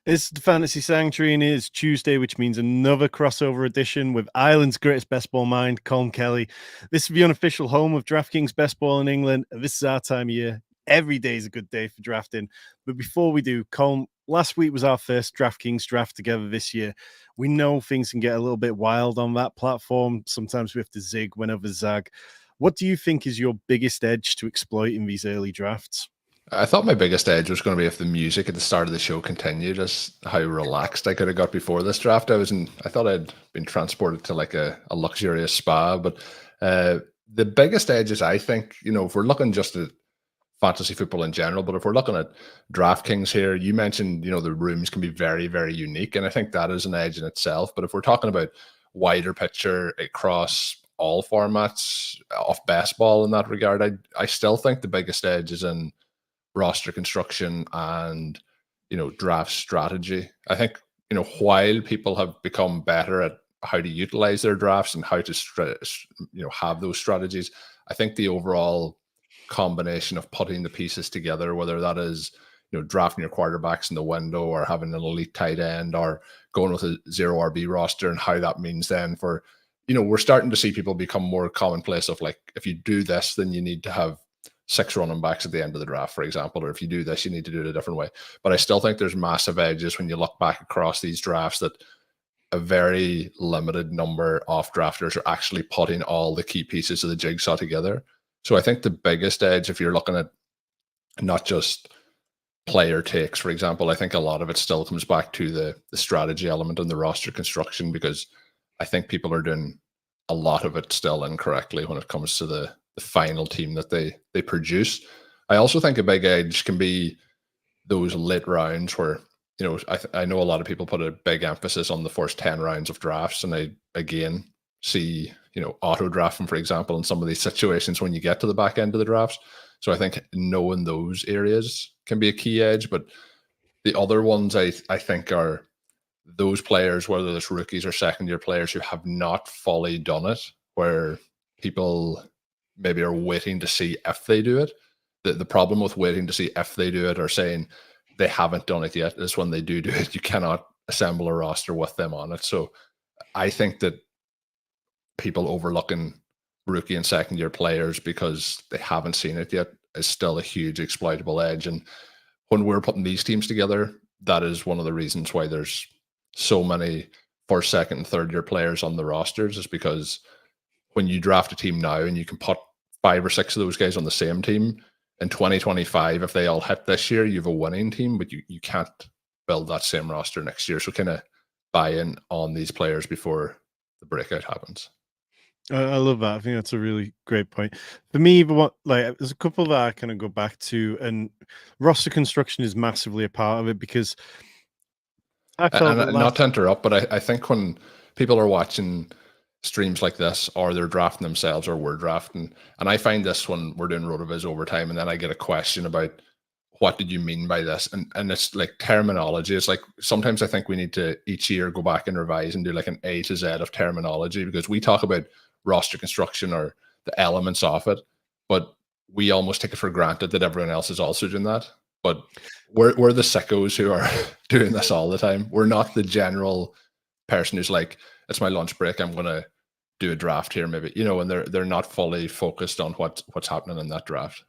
It's the Fantasy Sanctuary, and it is Tuesday, which means another crossover edition with Ireland's greatest best ball mind, Colm Kelly. This is the unofficial home of Draftkings Best Ball in England, and this is our time of year. Every day is a good day for drafting. But before we do, Colm, last week was our first Draftkings draft together this year. We know things can get a little bit wild on that platform. Sometimes we have to zig when others zag. What do you think is your biggest edge to exploit in these early drafts? I thought my biggest edge was going to be if the music at the start of the show continued, as how relaxed I could have got before this draft. I thought I'd been transported to like a luxurious spa. But the biggest edges, I think, if we're looking just at fantasy football in general, but if we're looking at DraftKings here, you mentioned, the rooms can be very, very unique. And I think that is an edge in itself. But if we're talking about wider picture across all formats of best ball in that regard, I still think the biggest edge is in roster construction and draft strategy. I think while people have become better at how to utilize their drafts and how to have those strategies, I think the overall combination of putting the pieces together, whether that is drafting your quarterbacks in the window or having an elite tight end or going with a zero RB roster, and how that means then for we're starting to see people become more commonplace of like, if you do this, then you need to have 6 running backs at the end of the draft, for example, or if you do this, you need to do it a different way. But I still think there's massive edges when you look back across these drafts that a very limited number of drafters are actually putting all the key pieces of the jigsaw together. So I think the biggest edge, if you're looking at not just player takes, for example, I think a lot of it still comes back to the strategy element and the roster construction, because I think people are doing a lot of it still incorrectly when it comes to the final team that they produce. I also think a big edge can be those late rounds where, I know a lot of people put a big emphasis on the first 10 rounds of drafts. And I, again, see, auto drafting, for example, in some of these situations when you get to the back end of the drafts. So I think knowing those areas can be a key edge. But the other ones I think are those players, whether it's rookies or second-year players who have not fully done it, where people maybe are waiting to see if they do it. The problem with waiting to see if they do it or saying they haven't done it yet is when they do it, you cannot assemble a roster with them on it. So I think that people overlooking rookie and second-year players because they haven't seen it yet is still a huge exploitable edge. And when we're putting these teams together, that is one of the reasons why there's so many first, second, and third-year players on the rosters, is because when you draft a team now and you can put 5 or 6 of those guys on the same team in 2025, if they all hit this year, you have a winning team, but you can't build that same roster next year. So kind of buy in on these players before the breakout happens. I love that. I think that's a really great point. For me, there's a couple that I kind of go back to, and roster construction is massively a part of it, because I felt that not to interrupt, but I think when people are watching streams like this, or they're drafting themselves, or we're drafting, and I find this when we're doing Rotoviz overtime, and then I get a question about what did you mean by this, and it's like terminology. It's like sometimes I think we need to each year go back and revise and do like an A to Z of terminology, because we talk about roster construction or the elements of it, but we almost take it for granted that everyone else is also doing that. But we're the sickos who are doing this all the time. We're not the general person who's like, it's my lunch break, I'm going to do a draft here, maybe, and they're not fully focused on what's happening in that draft.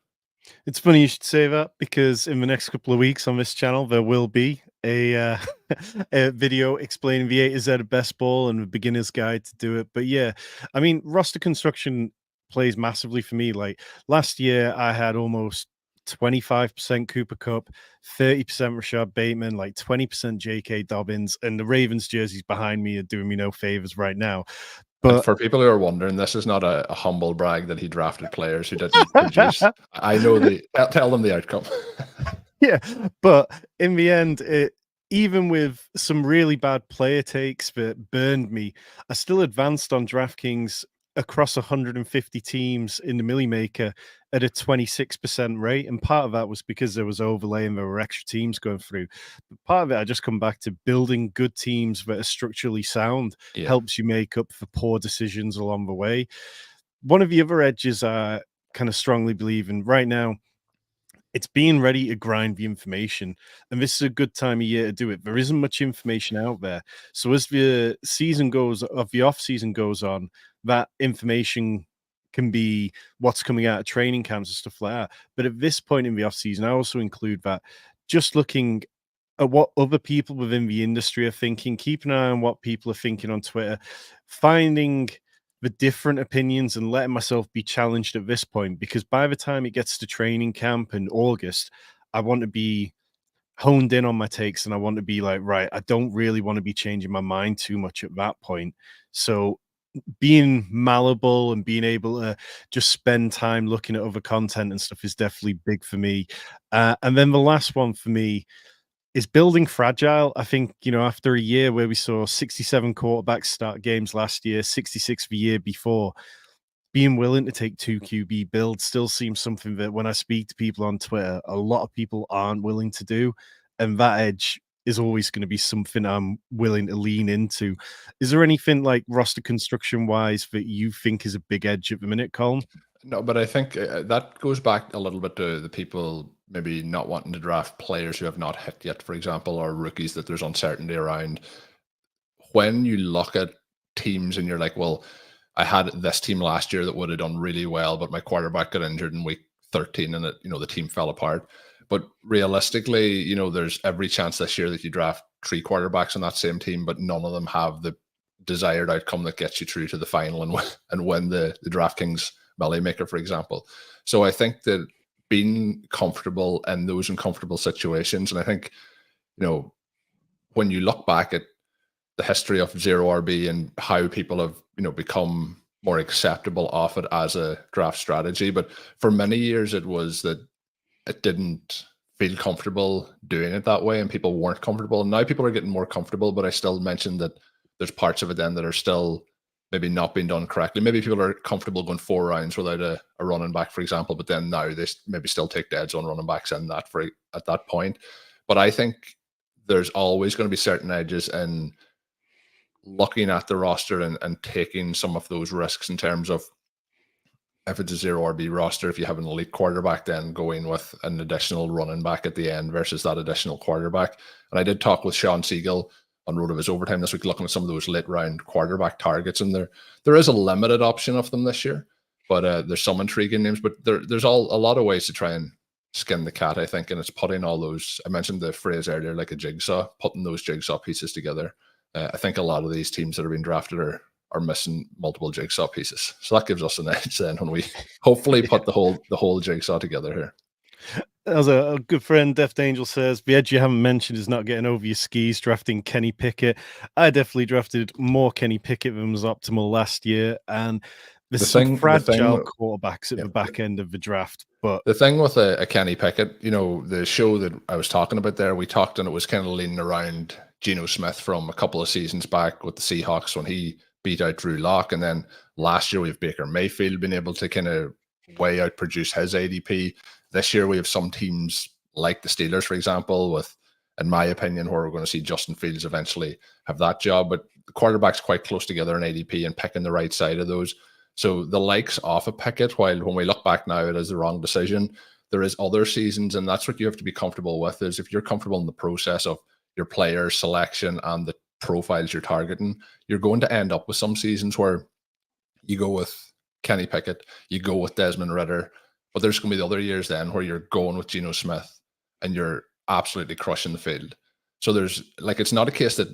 It's funny you should say that, because in the next couple of weeks on this channel, there will be a video explaining the A to Z of best ball and the beginner's guide to do it. But yeah, I mean, roster construction plays massively for me. Like last year, I had almost 25% Cooper Kupp, 30% Rashad Bateman, like 20% J.K. Dobbins, and the Ravens jerseys behind me are doing me no favors right now. But and for people who are wondering, this is not a humble brag that he drafted players who didn't produce. I know tell them the outcome. Yeah, but in the end, even with some really bad player takes that burned me, I still advanced on DraftKings across 150 teams in the Milly Maker at a 26% rate. And part of that was because there was overlay and there were extra teams going through. But part of it, I just come back to building good teams that are structurally sound, helps you make up for poor decisions along the way. One of the other edges I kind of strongly believe in right now it's being ready to grind the information. And this is a good time of year to do it. There isn't much information out there. So as the season goes, of the off season goes on, that information can be what's coming out of training camps and stuff like that. But at this point in the off season, I also include that just looking at what other people within the industry are thinking, keep an eye on what people are thinking on Twitter, finding the different opinions and letting myself be challenged at this point, because by the time it gets to training camp in August, I want to be honed in on my takes and I want to be like, right, I don't really want to be changing my mind too much at that point. So being malleable and being able to just spend time looking at other content and stuff is definitely big for me. And then the last one for me is building fragile. I think, after a year where we saw 67 quarterbacks start games last year, 66 the year before, being willing to take 2 QB builds still seems something that when I speak to people on Twitter, a lot of people aren't willing to do. And that edge is always going to be something I'm willing to lean into. Is there anything like roster construction wise that you think is a big edge at the minute, Colm? No, but I think that goes back a little bit to the people maybe not wanting to draft players who have not hit yet, for example, or rookies that there's uncertainty around. When you look at teams and you're like, well, I had this team last year that would have done really well, but my quarterback got injured in week 13 and the team fell apart. But realistically, there's every chance this year that you draft 3 quarterbacks on that same team, but none of them have the desired outcome that gets you through to the final and win the Draftkings Milly Maker, for example. So I think that being comfortable in those uncomfortable situations, and I think, when you look back at the history of zero RB and how people have, become more acceptable of it as a draft strategy. But for many years, it was that it didn't feel comfortable doing it that way and people weren't comfortable. And now people are getting more comfortable, but I still mentioned that there's parts of it then that are still maybe not being done correctly. Maybe people are comfortable going 4 rounds without a running back, for example, but then now they maybe still take deads on running backs in that at that point. But I think there's always going to be certain edges in looking at the roster and taking some of those risks in terms of, if it's a zero RB roster, if you have an elite quarterback, then going with an additional running back at the end versus that additional quarterback. And I did talk with Sean Siegel on Rotoviz Overtime this week, looking at some of those late round quarterback targets. And there is a limited option of them this year, but there's some intriguing names. But there's a lot of ways to try and skin the cat, I think. And it's putting all those, I mentioned the phrase earlier, like a jigsaw, putting those jigsaw pieces together. I think a lot of these teams that are being drafted are missing multiple jigsaw pieces. So that gives us an edge then when we hopefully put the whole jigsaw together here. As a good friend, Deft Angel says, the edge you haven't mentioned is not getting over your skis, drafting Kenny Pickett. I definitely drafted more Kenny Pickett than was optimal last year. And there's some fragile quarterbacks at the back end of the draft. But the thing with a Kenny Pickett, the show that I was talking about there, we talked and it was kind of leaning around Geno Smith from a couple of seasons back with the Seahawks when he beat out Drew Lock. And then last year we have Baker Mayfield being able to kind of way out produce his ADP. This year we have some teams like the Steelers, for example, with, in my opinion, where we're going to see Justin Fields eventually have that job. But the quarterback's quite close together in ADP and picking the right side of those. So the likes of a Pickett, while when we look back now, it is the wrong decision. There is other seasons, and that's what you have to be comfortable with, is if you're comfortable in the process of your player selection and the profiles you're targeting, you're going to end up with some seasons where you go with Kenny Pickett, you go with Desmond Ridder, but there's going to be the other years then where you're going with Geno Smith and you're absolutely crushing the field. So there's it's not a case that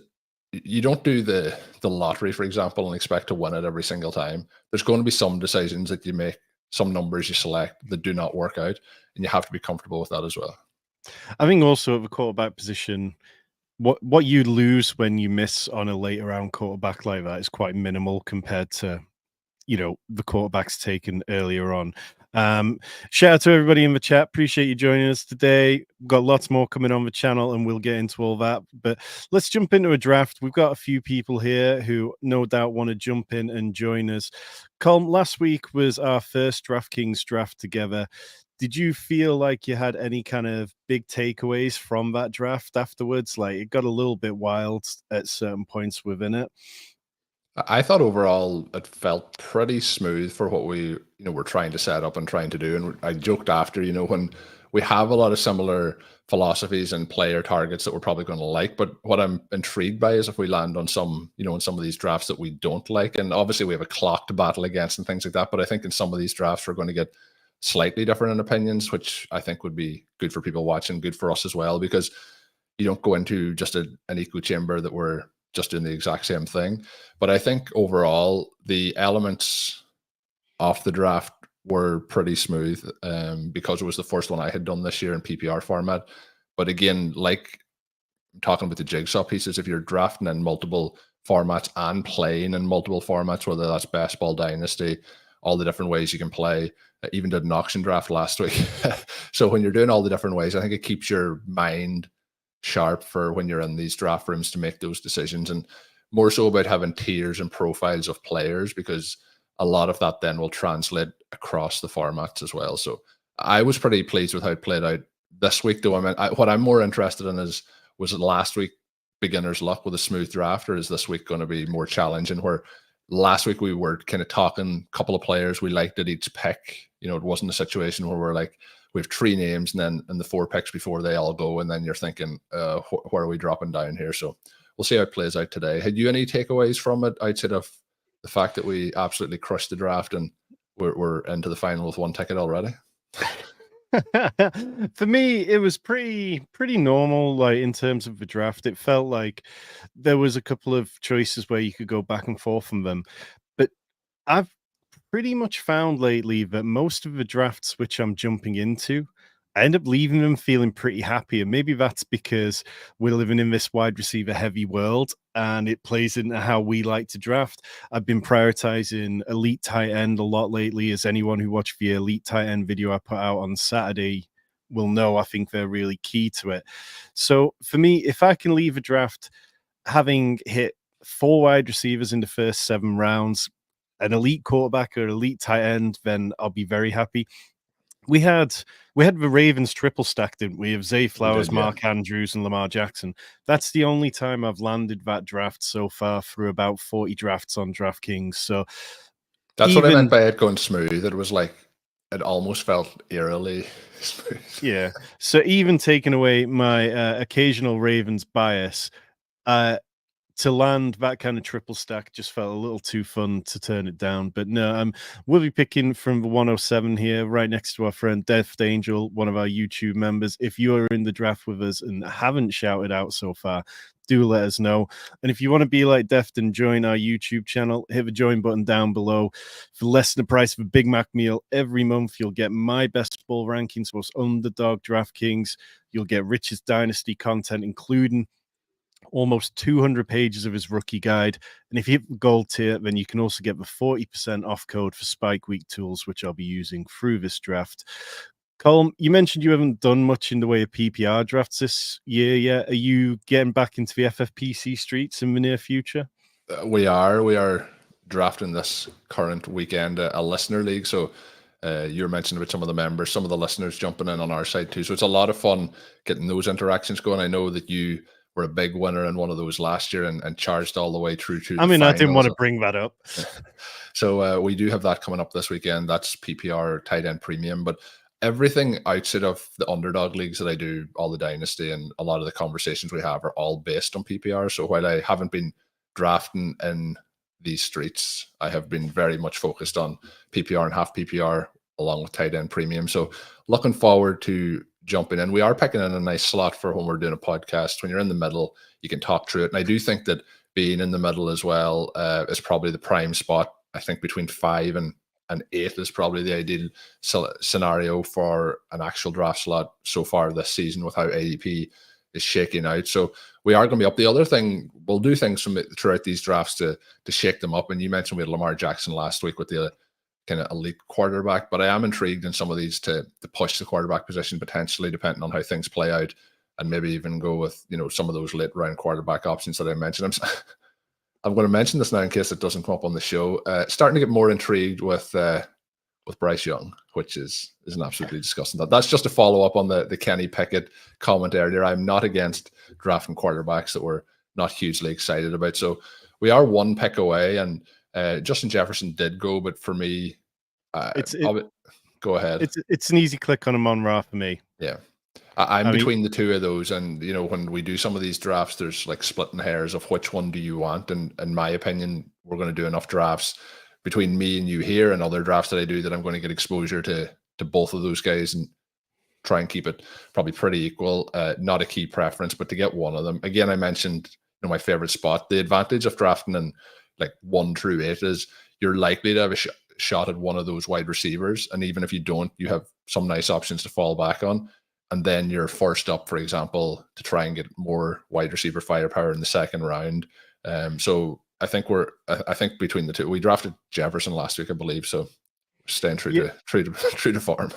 you don't do the lottery, for example, and expect to win it every single time. There's going to be some decisions that you make, some numbers you select that do not work out, and you have to be comfortable with that as well. I think also at the quarterback position, what you lose when you miss on a later round quarterback like that is quite minimal compared to the quarterbacks taken earlier on. Shout out to everybody in the chat. Appreciate you joining us today. Got lots more coming on the channel and we'll get into all that, but let's jump into a draft. We've got a few people here who no doubt want to jump in and join us. Colm, last week was our first DraftKings draft together. Did you feel like you had any kind of big takeaways from that draft afterwards? Like, it got a little bit wild at certain points within it. I thought overall it felt pretty smooth for what we were trying to set up and trying to do. And I joked after, when we have a lot of similar philosophies and player targets that we're probably going to like. But what I'm intrigued by is if we land on some, in some of these drafts that we don't like. And obviously we have a clock to battle against and things like that. But I think in some of these drafts, we're going to get slightly different in opinions, which I think would be good for people watching, good for us as well, because you don't go into just an echo chamber that we're just doing the exact same thing. But I think overall, the elements of the draft were pretty smooth because it was the first one I had done this year in PPR format. But again, like talking about the jigsaw pieces, if you're drafting in multiple formats and playing in multiple formats, whether that's Best Ball, Dynasty, all the different ways you can play. I even did an auction draft last week. So when you're doing all the different ways, I think it keeps your mind sharp for when you're in these draft rooms to make those decisions, and more so about having tiers and profiles of players, because a lot of that then will translate across the formats as well. So I was pretty pleased with how it played out this week, though. What I'm more interested in is, was it last week beginner's luck with a smooth draft, or is this week going to be more challenging, where last week we were kind of talking a couple of players we liked at each pick. It wasn't a situation where we're like, we have 3 names and then in the 4 picks before they all go, and then you're thinking, where are we dropping down here? So we'll see how it plays out today. Had you any takeaways from it outside of the fact that we absolutely crushed the draft and we're into the final with 1 ticket already? For me, it was pretty normal. Like, in terms of the draft, it felt like there was a couple of choices where you could go back and forth from them, but I've pretty much found lately that most of the drafts which I'm jumping into, I end up leaving them feeling pretty happy. And maybe that's because we're living in this wide receiver heavy world and it plays into how we like to draft. I've been prioritizing elite tight end a lot lately, as anyone who watched the elite tight end video I put out on Saturday will know. I think they're really key to it. So for me, if I can leave a draft having hit 4 wide receivers in the first 7 rounds, an elite quarterback or elite tight end, then I'll be very happy. We had the Ravens triple stack, didn't we? Of Zay Flowers, did, yeah. Mark Andrews, and Lamar Jackson. That's the only time I've landed that draft so far through about 40 drafts on DraftKings. So that's what I meant by it going smooth. It was like, it almost felt eerily smooth. Yeah. So even taking away my occasional Ravens bias, to land that kind of triple stack just felt a little too fun to turn it down. But no, we'll be picking from the 107 here, right next to our friend Deft Angel, one of our YouTube members. If you are in the draft with us and haven't shouted out so far, do let us know. And if you want to be like Deft and join our YouTube channel, hit the join button down below. For less than the price of a Big Mac meal every month, you'll get my best ball rankings, most underdog DraftKings. You'll get Rich's Dynasty content, including almost 200 pages of his rookie guide. And if you hit the gold tier, then you can also get the 40% off code for Spike Week tools, which I'll be using through this draft. Colm, you mentioned you haven't done much in the way of PPR drafts this year yet. Are you getting back into the FFPC streets in the near future? We are drafting this current weekend a listener league. So you were mentioning about some of the members, some of the listeners jumping in on our side too. So it's a lot of fun getting those interactions going. I know that you were a big winner in one of those last year and charged all the way through to the finals. I didn't want to bring that up. So we do have that coming up this weekend. That's PPR tight end premium. But everything outside of the underdog leagues that I do, all the dynasty and a lot of the conversations we have are all based on PPR. So while I haven't been drafting in these streets, I have been very much focused on PPR and half PPR along with tight end premium. So looking forward to jumping in. We are picking in a nice slot for when we're doing a podcast. When you're in the middle, you can talk through it. And I do think that being in the middle as well is probably the prime spot. I think between 5 and 8 is probably the ideal scenario for an actual draft slot so far this season with how ADP is shaking out. So we are going to be up. The other thing, we'll do things throughout these drafts to shake them up. And you mentioned we had Lamar Jackson last week with the kind of elite quarterback, but I am intrigued in some of these to push the quarterback position potentially, depending on how things play out, and maybe even go with some of those late round quarterback options that I mentioned. I'm going to mention this now in case it doesn't come up on the show. Starting to get more intrigued with Bryce Young, which is an absolutely disgusting. That's just a follow up on the Kenny Pickett comment earlier. I'm not against drafting quarterbacks that we're not hugely excited about. So we are 1 pick away, and Justin Jefferson did go, but for me, Go ahead. It's an easy click on Amon-Ra for me. Yeah. I'm I mean, between the two of those, and when we do some of these drafts, there's like splitting hairs of which one do you want. And in my opinion, we're going to do enough drafts between me and you here, and other drafts that I do, that I'm going to get exposure to both of those guys and try and keep it probably pretty equal. Not a key preference, but to get one of them. Again, I mentioned my favorite spot. The advantage of drafting in like 1 through 8 is you're likely to have a shot at one of those wide receivers, and even if you don't, you have some nice options to fall back on. And then you're first up, for example, to try and get more wide receiver firepower in the second round. So I think between the two, we drafted Jefferson last week, I believe. So staying true to form.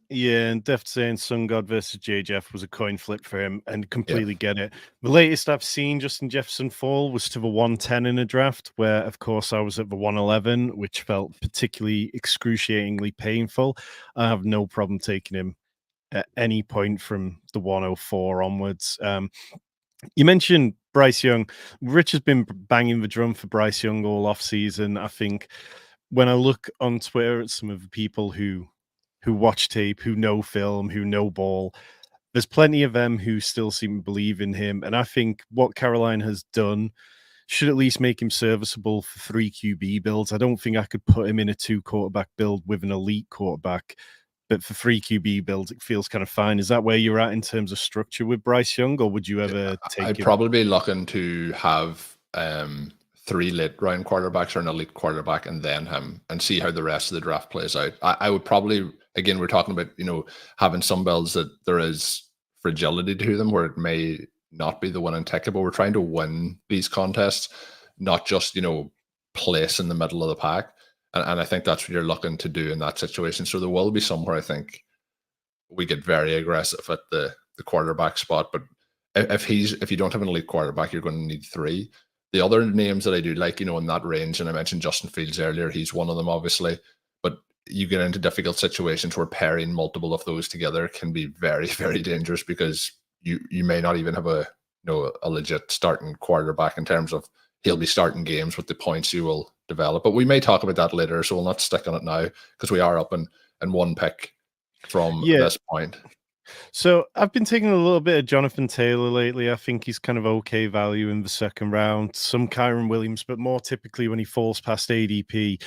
Yeah, and Deft saying Sun God versus JJF was a coin flip for him, and completely get it. The latest I've seen Justin Jefferson fall was to the 110 in a draft, where of course I was at the 111, which felt particularly excruciatingly painful. I have no problem taking him at any point from the 104 onwards. You mentioned Bryce Young. Rich has been banging the drum for Bryce Young all off season. I think when I look on Twitter at some of the people who watch tape, who know film, who know ball, there's plenty of them who still seem to believe in him. And I think what Caroline has done should at least make him serviceable for 3 QB builds. I don't think I could put him in a 2 quarterback build with an elite quarterback, but for 3 QB builds, it feels kind of fine. Is that where you're at in terms of structure with Bryce Young, or would you ever take I'd him? probably be looking to have 3 late round quarterbacks or an elite quarterback and then him, and see how the rest of the draft plays out. I would probably, again, we're talking about, having some builds that there is fragility to them where it may not be the winning ticket, but we're trying to win these contests, not just, place in the middle of the pack. And I think that's what you're looking to do in that situation. So there will be somewhere I think we get very aggressive at the quarterback spot. But if you don't have an elite quarterback, you're going to need 3. The other names that I do like, in that range, and I mentioned Justin Fields earlier, he's one of them, obviously. But you get into difficult situations where pairing multiple of those together can be very, very dangerous, because you may not even have a legit starting quarterback in terms of he'll be starting games with the points you will develop. But we may talk about that later, so we'll not stick on it now, because we are up in 1 pick from this point. So I've been taking a little bit of Jonathan Taylor lately. I think he's kind of okay value in the second round. Some Kyron Williams, but more typically when he falls past ADP.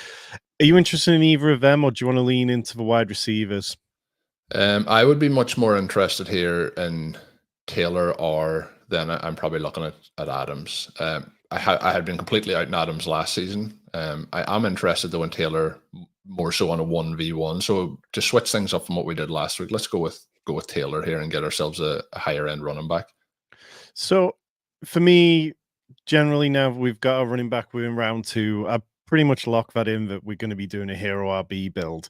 Are you interested in either of them, or do you want to lean into the wide receivers? I would be much more interested here in Taylor, or then I'm probably looking at Adams. I had been completely out in Adams last season. I am interested though in Taylor, more so on a 1v1. So to switch things up from what we did last week, let's go with Taylor here and get ourselves a higher end running back. So for me, generally now we've got a running back within round 2. I pretty much lock that in that we're going to be doing a hero RB build.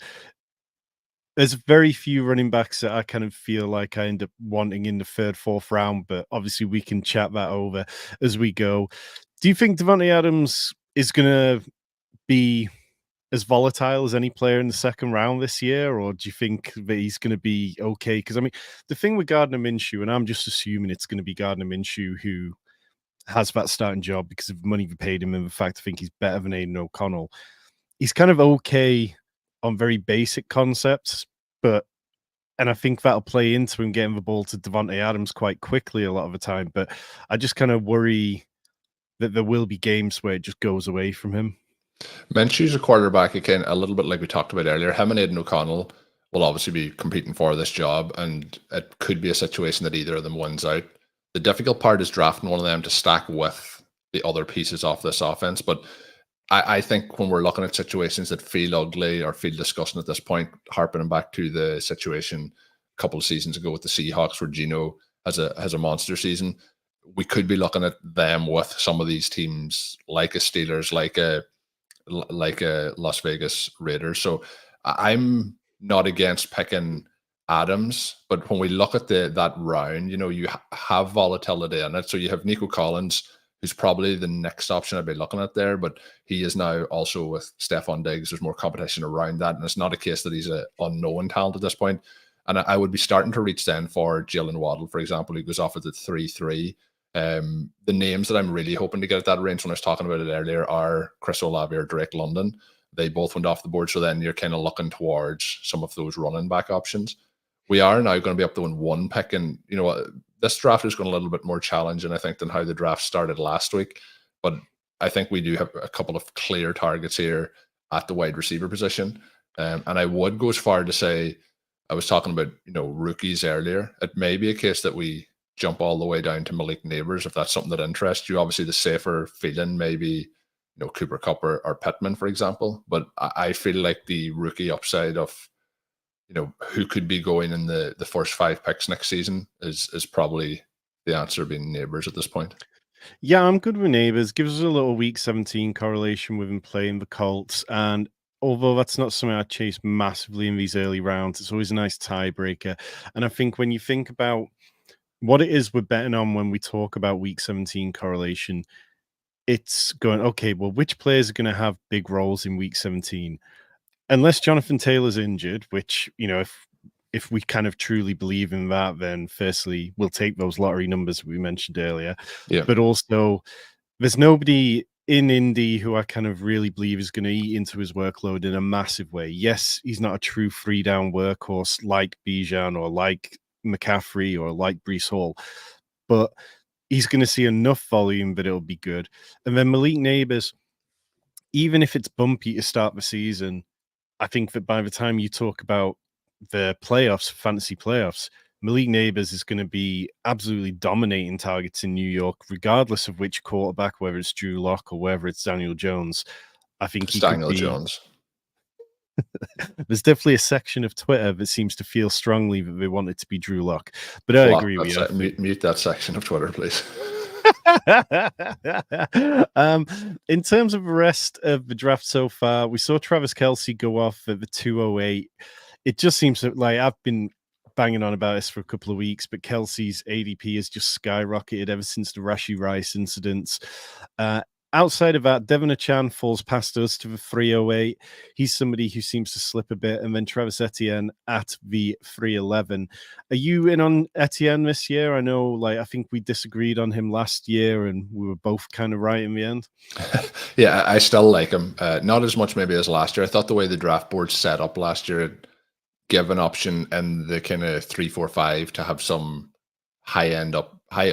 There's very few running backs that I kind of feel like I end up wanting in the 3rd, 4th round, but obviously we can chat that over as we go. Do you think Davante Adams is going to be as volatile as any player in the 2nd round this year, or do you think that he's going to be okay? Because, I mean, the thing with Gardner Minshew, and I'm just assuming it's going to be Gardner Minshew who has that starting job because of the money we paid him and the fact I think he's better than Aiden O'Connell. He's kind of okay on very basic concepts, and I think that'll play into him getting the ball to Davante Adams quite quickly a lot of the time. But I just kind of worry that there will be games where it just goes away from him. Minshew's a quarterback, again, a little bit like we talked about earlier. Him and Aiden O'Connell will obviously be competing for this job, and it could be a situation that either of them wins out. The difficult part is drafting one of them to stack with the other pieces of this offense. But I think when we're looking at situations that feel ugly or feel disgusting at this point, harping back to the situation a couple of seasons ago with the Seahawks where Geno has a monster season, we could be looking at them with some of these teams like a Steelers, like a Las Vegas Raiders. So I'm not against picking Adams, but when we look at that round, you have volatility in it. So you have Nico Collins, who's probably the next option I'd be looking at there, but he is now also with Stephon Diggs. There's more competition around that, and it's not a case that he's an unknown talent at this point. And I would be starting to reach then for Jalen Waddle, for example, who goes off at the 3-3. The names that I'm really hoping to get at that range when I was talking about it earlier are Chris Olave or Drake London. they both went off the board. So then you're kind of looking towards some of those running back options. We are now going to be up to one pick, and this draft is going a little bit more challenging, I think, than how the draft started last week. But I think we do have a couple of clear targets here at the wide receiver position. And I would go as far to say, I was talking about, rookies earlier. It may be a case that we jump all the way down to Malik Neighbors if that's something that interests you. Obviously, the safer feeling maybe, Cooper Kupp or Pittman, for example. But I feel like the rookie upside of, who could be going in the first 5 picks next season is probably the answer being Neighbors at this point. Yeah, I'm good with Neighbors. Gives us a little week 17 correlation with him playing the Colts. And although that's not something I chase massively in these early rounds, it's always a nice tiebreaker. And I think when you think about what it is we're betting on when we talk about week 17 correlation, it's going, okay, well, which players are going to have big roles in week 17? Unless Jonathan Taylor's injured, which, if we kind of truly believe in that, then firstly, we'll take those lottery numbers we mentioned earlier. Yeah. But also, there's nobody in Indy who I kind of really believe is going to eat into his workload in a massive way. Yes, he's not a true 3-down workhorse like Bijan or like McCaffrey or like Breece Hall, but he's going to see enough volume that it'll be good. And then Malik Neighbors, even if it's bumpy to start the season, I think that by the time you talk about the playoffs, fantasy playoffs, Malik Neighbors is going to be absolutely dominating targets in New York, regardless of which quarterback, whether it's Drew Lock or whether it's Daniel Jones. I think he Daniel could be. Jones. There's definitely a section of Twitter that seems to feel strongly that they want it to be Drew Lock, but I agree with you. Mute that section of Twitter, please. In terms of the rest of the draft so far, we saw Travis Kelce go off at the 208. It just seems like I've been banging on about this for a couple of weeks, but Kelce's ADP has just skyrocketed ever since the Rashee Rice incidents. Outside of that, Devon Achane falls past us to the 308. He's somebody who seems to slip a bit. And then Travis Etienne at the 311. Are you in on Etienne this year? I know, I think we disagreed on him last year and we were both kind of right in the end. Yeah, I still like him. Not as much maybe as last year. I thought the way the draft board set up last year, it gave an option in the kind of 3, 4, 5 to have some high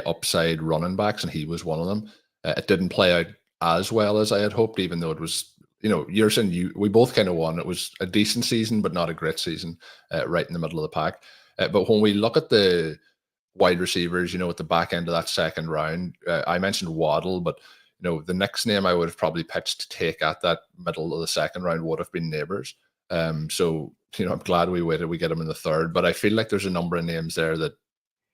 upside running backs, and he was one of them. It didn't play out as well as I had hoped, even though it was, you're saying we both kind of won. It was a decent season, but not a great season, right in the middle of the pack. But when we look at the wide receivers, at the back end of that second round, I mentioned Waddle, but the next name I would have probably pitched to take at that middle of the second round would have been Neighbors. So, I'm glad we waited. We get him in the third, but I feel like there's a number of names there that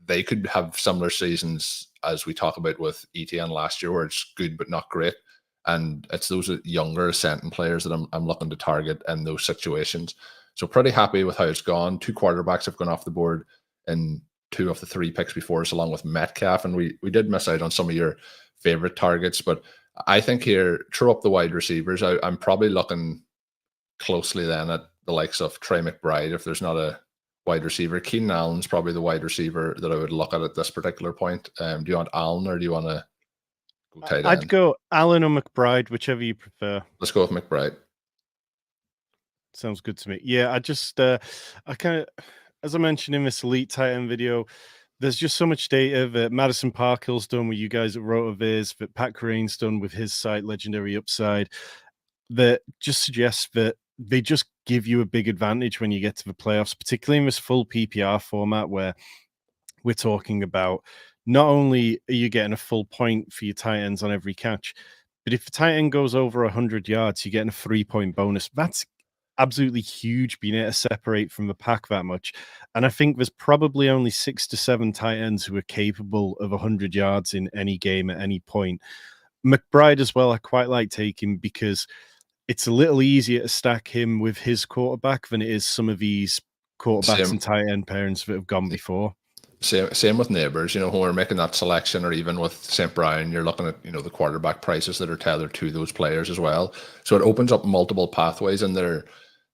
they could have similar seasons as we talk about with Etienne last year, where it's good but not great. And it's those younger ascending players that I'm looking to target in those situations. So pretty happy with how it's gone. 2 quarterbacks have gone off the board in 2 of the 3 picks before us, along with Metcalf. And we did miss out on some of your favorite targets. But I think here, throw up the wide receivers. I'm probably looking closely then at the likes of Trey McBride if there's not a wide receiver. Keenan Allen's probably the wide receiver that I would look at this particular point. Do you want Allen or do you want to go tight end? I'd go Allen or McBride, whichever you prefer. Let's go with McBride. Sounds good to me. Yeah, I just, I kind of, as I mentioned in this Elite tight end video, there's just so much data that Madison Parkhill's done with you guys at Rotoviz, that Pat Crane's done with his site, Legendary Upside, that just suggests that they just give you a big advantage when you get to the playoffs, particularly in this full PPR format where we're talking about not only are you getting a full point for your tight ends on every catch, but if the tight end goes over 100 yards, you're getting a 3-point bonus. That's absolutely huge, being able to separate from the pack that much. And I think there's probably only 6 to 7 tight ends who are capable of 100 yards in any game at any point. McBride as well, I quite like taking because it's a little easier to stack him with his quarterback than it is some of these quarterbacks and tight end pairings that have gone before. Same with Neighbors. When we're making that selection, or even with St. Brown, you're looking at the quarterback prices that are tethered to those players as well. So it opens up multiple pathways, and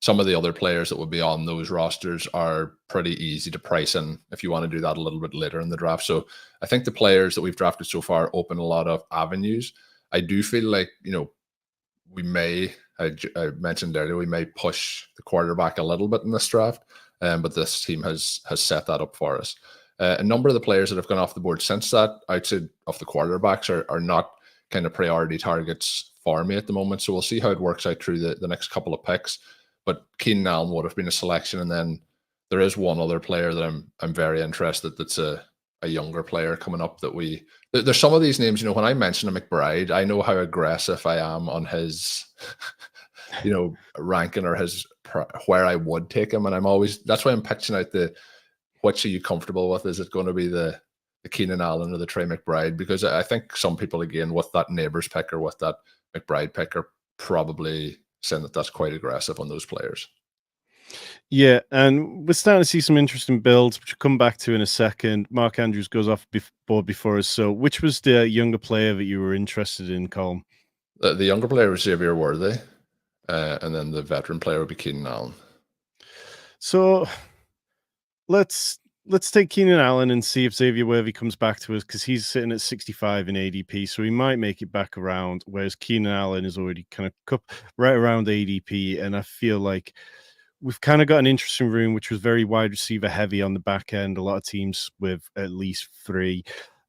some of the other players that would be on those rosters are pretty easy to price in if you want to do that a little bit later in the draft. So I think the players that we've drafted so far open a lot of avenues. I do feel like we may I mentioned earlier, we may push the quarterback a little bit in this draft, but this team has set that up for us. A number of the players that have gone off the board since that, outside of the quarterbacks, are not kind of priority targets for me at the moment. So we'll see how it works out through the next couple of picks. But Keenan Allen would have been a selection, and then there is one other player that I'm very interested. That's a younger player coming up that there's some of these names, when I mention a McBride, I know how aggressive I am on his, ranking or where I would take him. And that's why I'm pitching out which are you comfortable with? Is it going to be the Keenan Allen or the Trey McBride? Because I think some people, again, with that Neighbors pick or with that McBride pick, are probably saying that that's quite aggressive on those players. Yeah, and we're starting to see some interesting builds, which we'll come back to in a second. Mark Andrews goes off board before us. So which was the younger player that you were interested in, Colm? The younger player was Xavier Worthy, and then the veteran player would be Keenan Allen. So let's take Keenan Allen and see if Xavier Worthy comes back to us, because he's sitting at 65 in ADP, so he might make it back around, whereas Keenan Allen is already kind of right around ADP, and I feel like we've kind of got an interesting room, which was very wide receiver heavy on the back end. A lot of teams with at least 3.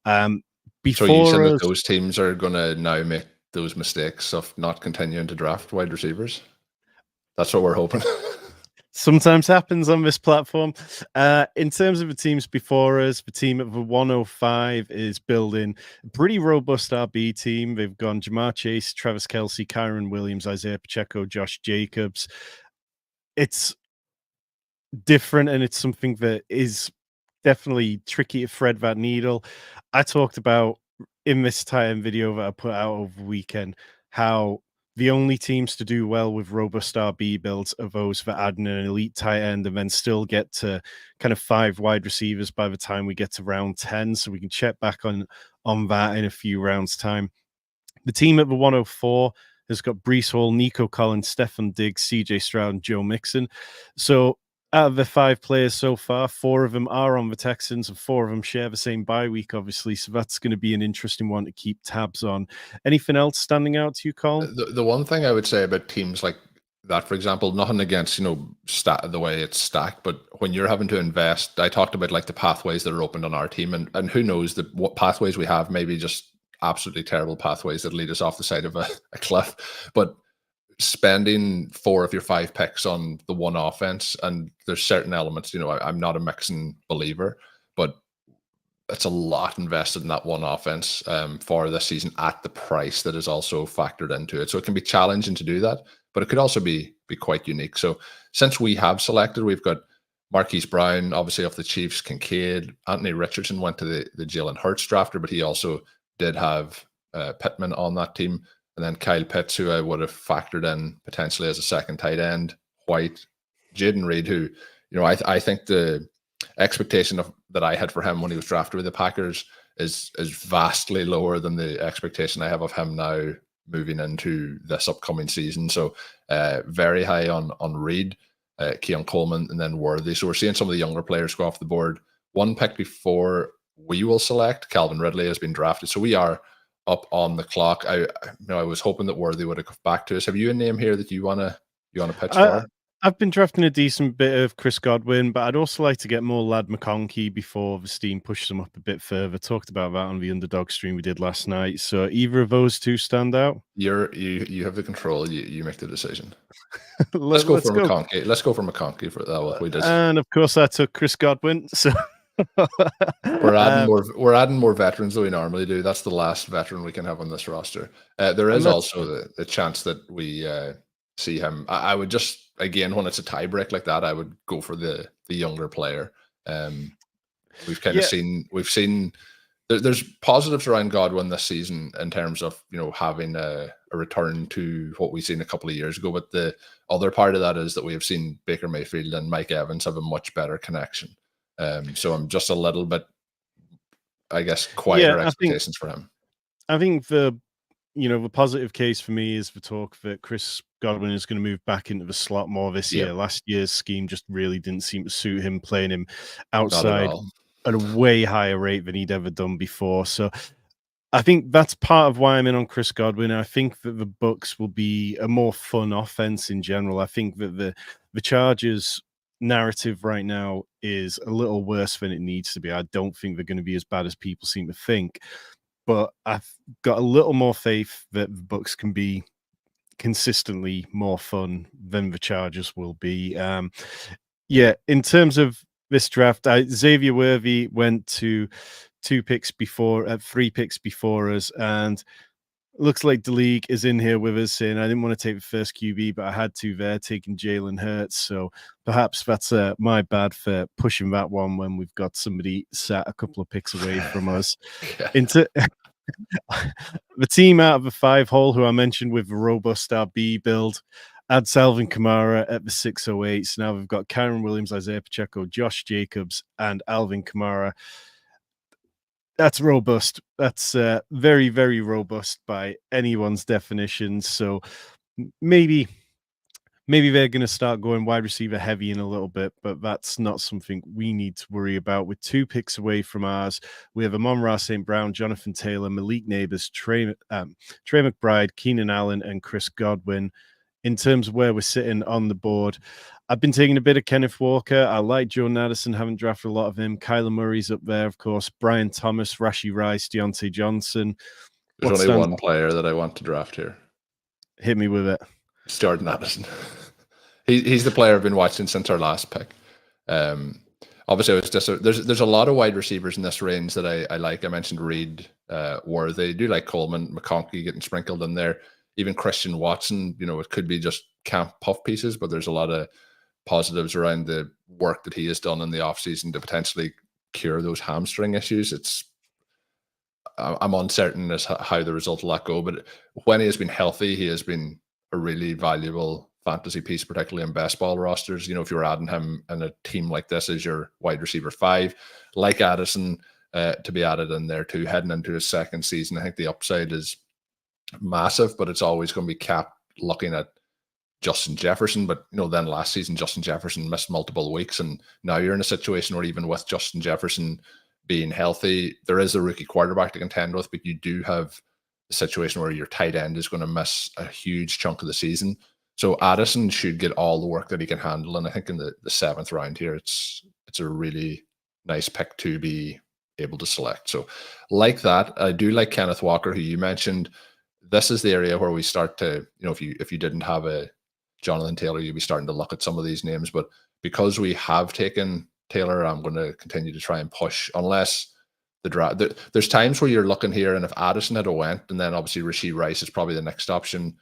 So you said that those teams are going to now make those mistakes of not continuing to draft wide receivers? That's what we're hoping. Sometimes happens on this platform. In terms of the teams before us, the team at the 105 is building a pretty robust RB team. They've gone Jamar Chase, Travis Kelce, Kyron Williams, Isaiah Pacheco, Josh Jacobs. It's different, and it's something that is definitely tricky to thread that needle. I talked about in this tight end video that I put out over the weekend how the only teams to do well with robust RB builds are those that add an elite tight end and then still get to kind of 5 wide receivers by the time we get to round 10. So we can check back on that in a few rounds' time. The team at the 104 has got Breece Hall, Nico Collins, Stefan Diggs, CJ Stroud, and Joe Mixon. So out of the 5 players so far, 4 of them are on the Texans, and 4 of them share the same bye week, obviously. So that's going to be an interesting one to keep tabs on. Anything else standing out to you, Colm? The one thing I would say about teams like that, for example, nothing against, the way it's stacked, but when you're having to invest, I talked about like the pathways that are opened on our team, and who knows what pathways we have, maybe just absolutely terrible pathways that lead us off the side of a cliff. But spending 4 of your 5 picks on the one offense, and there's certain elements, I'm not a Mixon believer, but it's a lot invested in that one offense for this season at the price that is also factored into it. So it can be challenging to do that, but it could also be quite unique. So since we have selected, we've got Marquise Brown, obviously off the Chiefs, Kincaid, Anthony Richardson went to the Jalen Hurts drafter, but he also did have Pittman on that team. And then Kyle Pitts, who I would have factored in potentially as a second tight end, White, Jaden Reed, who, I think the expectation that I had for him when he was drafted with the Packers is vastly lower than the expectation I have of him now moving into this upcoming season. So very high on Reed, Keon Coleman, and then Worthy. So we're seeing some of the younger players go off the board. One pick before we will select, Calvin Ridley has been drafted. So we are up on the clock. I was hoping that Worthy would have come back to us. Have you a name here that you wanna pitch for? I've been drafting a decent bit of Chris Godwin, but I'd also like to get more Lad McConkey before the steam pushes them up a bit further. Talked about that on the Underdog stream we did last night. So either of those 2 stand out? You have the control. You make the decision. Let's go for McConkey. Let's go for McConkey for that. What we did. And of course, I took Chris Godwin. So we're adding more veterans than we normally do. That's the last veteran we can have on this roster. There is also the chance that we see him. I would just, again, when it's a tie break like that, I would go for the younger player. We've kind of seen there's positives around Godwin this season in terms of having a return to what we've seen a couple of years ago. But the other part of that is that we have seen Baker Mayfield and Mike Evans have a much better connection. So I'm just a little bit, I guess, quieter expectations for him. I think the positive case for me is the talk that Chris Godwin is going to move back into the slot more this year. Last year's scheme just really didn't seem to suit him, playing him outside at a way higher rate than he'd ever done before. So I think that's part of why I'm in on Chris Godwin. I think that the Bucks will be a more fun offense in general. I think that the Chargers narrative right now is a little worse than it needs to be. I don't think they're going to be as bad as people seem to think, but I've got a little more faith that the Bucks can be consistently more fun than the Chargers will be. Yeah, in terms of this draft, Xavier Worthy went to 3 picks before us, and looks like the league is in here with us saying I didn't want to take the first QB, but I had to there, taking Jalen Hurts. So perhaps that's my bad for pushing that one when we've got somebody sat a couple of picks away from us. Yeah. Into the team out of the 5 hole who I mentioned with the robust RB build, add Salvin Kamara at the 608. So now we've got Kyron Williams, Isaiah Pacheco, Josh Jacobs, and Alvin Kamara. That's robust. That's very, very robust by anyone's definition. So maybe they're going to start going wide receiver heavy in a little bit, but that's not something we need to worry about. With 2 picks away from ours, we have Amon-Ra St. Brown, Jonathan Taylor, Malik Neighbors, Trey McBride, Keenan Allen, and Chris Godwin. In terms of where we're sitting on the board, I've been taking a bit of Kenneth Walker. I like Jordan Addison, haven't drafted a lot of him. Kyler Murray's up there, of course. Brian Thomas, Rashee Rice, Deontay Johnson. There's only one player that I want to draft here. Hit me with it. It's Jordan Addison. He's the player I've been watching since our last pick. Obviously, it was just there's a lot of wide receivers in this range that I like. I mentioned Reed, Worthy. I do like Coleman, McConkey getting sprinkled in there. Even Christian Watson, it could be just camp puff pieces, but there's a lot of positives around the work that he has done in the offseason to potentially cure those hamstring issues. I'm uncertain as how the result will go, but when he has been healthy, he has been a really valuable fantasy piece, particularly in best ball rosters. If you're adding him in a team like this as your wide receiver 5, like Addison, to be added in there too, heading into his second season, I think the upside is massive, but it's always going to be capped looking at Justin Jefferson. But then last season Justin Jefferson missed multiple weeks, and now you're in a situation where even with Justin Jefferson being healthy, there is a rookie quarterback to contend with, but you do have a situation where your tight end is going to miss a huge chunk of the season. So Addison should get all the work that he can handle, and I think in the 7th round here, it's a really nice pick to be able to select. So like that, I do like Kenneth Walker, who you mentioned. This is the area where we start to, if you didn't have a Jonathan Taylor, you'd be starting to look at some of these names. But because we have taken Taylor, I'm going to continue to try and push, unless the draft. There's times where you're looking here, and if Addison had went, and then obviously Rashee Rice is probably the next option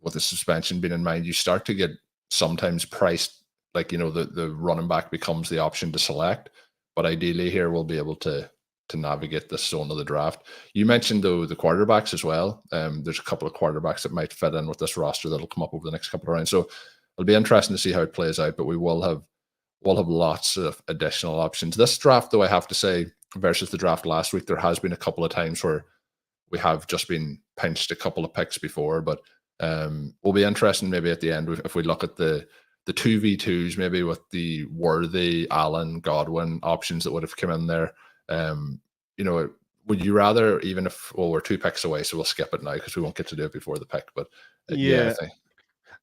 with the suspension being in mind, you start to get sometimes priced like, the running back becomes the option to select. But ideally here we'll be able to navigate this zone of the draft. You mentioned though the quarterbacks as well. There's a couple of quarterbacks that might fit in with this roster that'll come up over the next couple of rounds. So it'll be interesting to see how it plays out, but we'll have lots of additional options. This draft, though, I have to say, versus the draft last week, there has been a couple of times where we have just been pinched a couple of picks before, but will be interesting maybe at the end if we look at the 2v2s, maybe with the Worthy, Allen, Godwin options that would have come in there. Would you rather, even if we're 2 picks away, so we'll skip it now because we won't get to do it before the pick, but yeah, I think.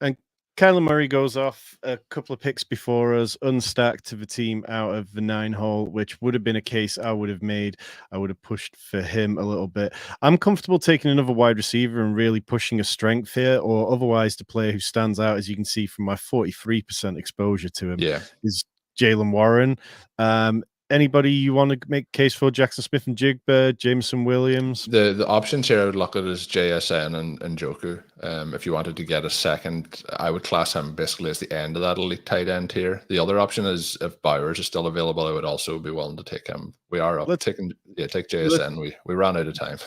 And Kyler Murray goes off a couple of picks before us, unstacked to the team out of the 9 hole, which would have been a case I would have made. I would have pushed for him a little bit. I'm comfortable taking another wide receiver and really pushing a strength here, or otherwise the player who stands out, as you can see from my 43% exposure to him, is Jaylen Warren. Anybody you want to make a case for? Jackson Smith and Jigba, Jameson Williams? The options here I would look at is JSN and Njoku. If you wanted to get a second, I would class him basically as the end of that elite tight end here. The other option is if Bowers is still available, I would also be willing to take him. We are up. Take JSN. We ran out of time.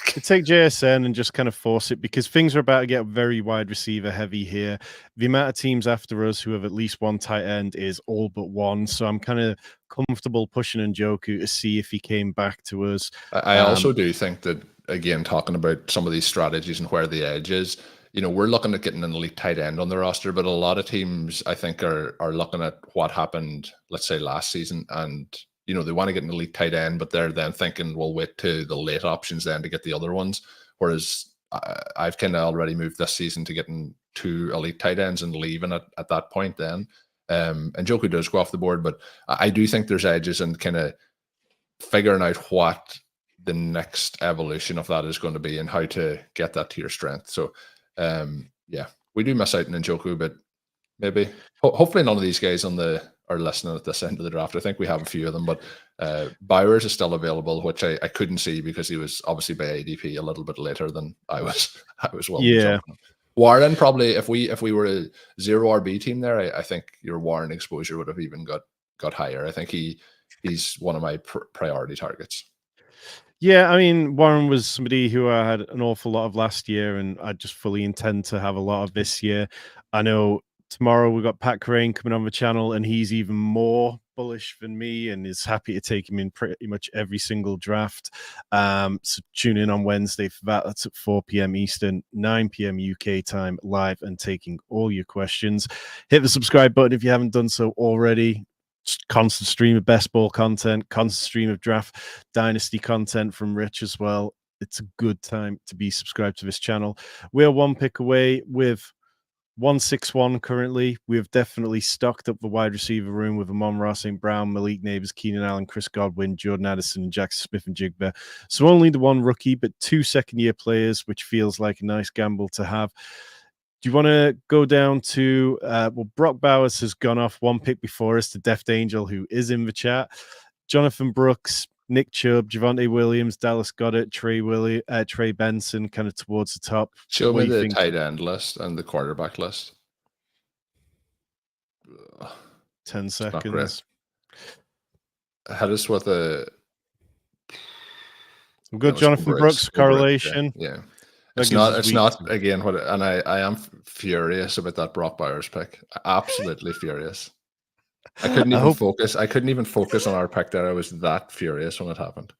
Take JSN and just kind of force it, because things are about to get very wide receiver heavy here. The amount of teams after us who have at least one tight end is all but one. So I'm kind of comfortable pushing Njoku to see if he came back to us. I also do think that, again, talking about some of these strategies and where the edge is, we're looking at getting an elite tight end on the roster, but a lot of teams, I think, are looking at what happened, let's say, last season, and they want to get an elite tight end, but they're then thinking, we'll wait to the late options then to get the other ones. Whereas I've kind of already moved this season to getting 2 elite tight ends and leaving it at that point then. And Njoku does go off the board, but I do think there's edges in kind of figuring out what the next evolution of that is going to be and how to get that to your strength. So, yeah, we do miss out on Njoku, but maybe, hopefully none of these guys are listening at this end of the draft. I think we have a few of them, but Bowers is still available, which I couldn't see because he was obviously by ADP a little bit later than I was. I was willing to jump on. Warren, probably, if we were a 0 RB team there, I think your Warren exposure would have even got higher. I think he's one of my priority targets. Yeah, I mean, Warren was somebody who I had an awful lot of last year, and I just fully intend to have a lot of this year. I know tomorrow we've got Pat Crane coming on the channel, and he's even more bullish than me and is happy to take him in pretty much every single draft. So tune in on Wednesday for that. That's at 4 p.m. Eastern, 9 p.m. UK time, live and taking all your questions. Hit the subscribe button if you haven't done so already. Constant stream of best ball content, constant stream of draft dynasty content from Rich as well. It's a good time to be subscribed to this channel. We're one pick away with 161 currently. We've definitely stocked up the wide receiver room with Amon-Ra St. Brown, Malik Neighbors, Keenan Allen, Chris Godwin, Jordan Addison, and Jackson Smith-Njigba. So only the 1 rookie, but 2 second-year players, which feels like a nice gamble to have. Do you want to go down to, Brock Bowers has gone off 1 pick before us to Deft Angel, who is in the chat. Jonathan Brooks, Nick Chubb, Javonte Williams, Dallas Goedert, Trey Benson, kind of towards the top. Show me the tight end list and the quarterback list. 10 seconds. Hit us with a... We've got Jonathan Brooks correlation. Yeah. It's not again what, and I am furious about that Brock Bowers pick. Absolutely furious. I couldn't even focus on our pick there. I was that furious when it happened.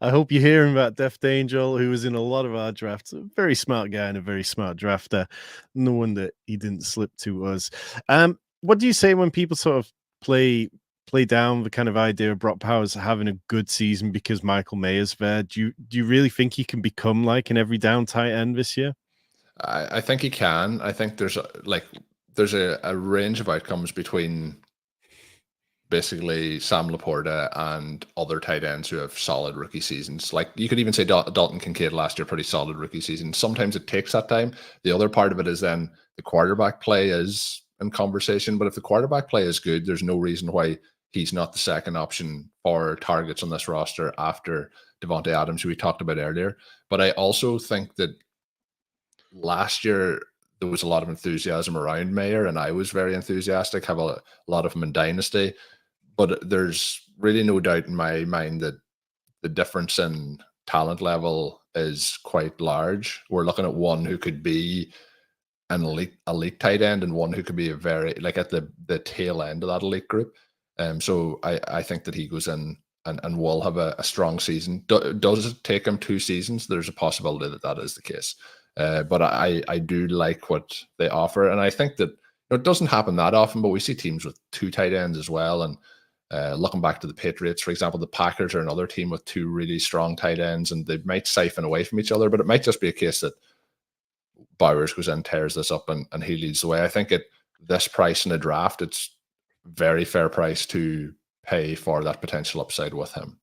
I hope you're hearing about Deft Angel, who was in a lot of our drafts. A very smart guy and a very smart drafter. No wonder he didn't slip to us. What do you say when people sort of play down the kind of idea of Brock Bowers having a good season because Michael Mayer's there? Do you really think he can become like an every down tight end this year? I think he can. I think there's a range of outcomes between basically Sam Laporta and other tight ends who have solid rookie seasons. Like you could even say Dalton Kincaid last year, pretty solid rookie season. Sometimes it takes that time. The other part of it is then the quarterback play is in conversation. But if the quarterback play is good, there's no reason why he's not the second option for targets on this roster after Devontae Adams, who we talked about earlier. But I also think that last year there was a lot of enthusiasm around Mayer, and I was very enthusiastic, have a lot of them in Dynasty. But there's really no doubt in my mind that the difference in talent level is quite large. We're looking at one who could be an elite tight end and one who could be a very, like at the tail end of that elite group. So I think that he goes in and will have a strong season. Does it take him 2 seasons? There's a possibility that is the case. But I do like what they offer. And I think that it doesn't happen that often, but we see teams with 2 tight ends as well. And looking back to the Patriots, for example, the Packers are another team with 2 really strong tight ends, and they might siphon away from each other, but it might just be a case that Bowers goes in, tears this up, and he leads the way. I think at this price in a draft, it's very fair price to pay for that potential upside with him.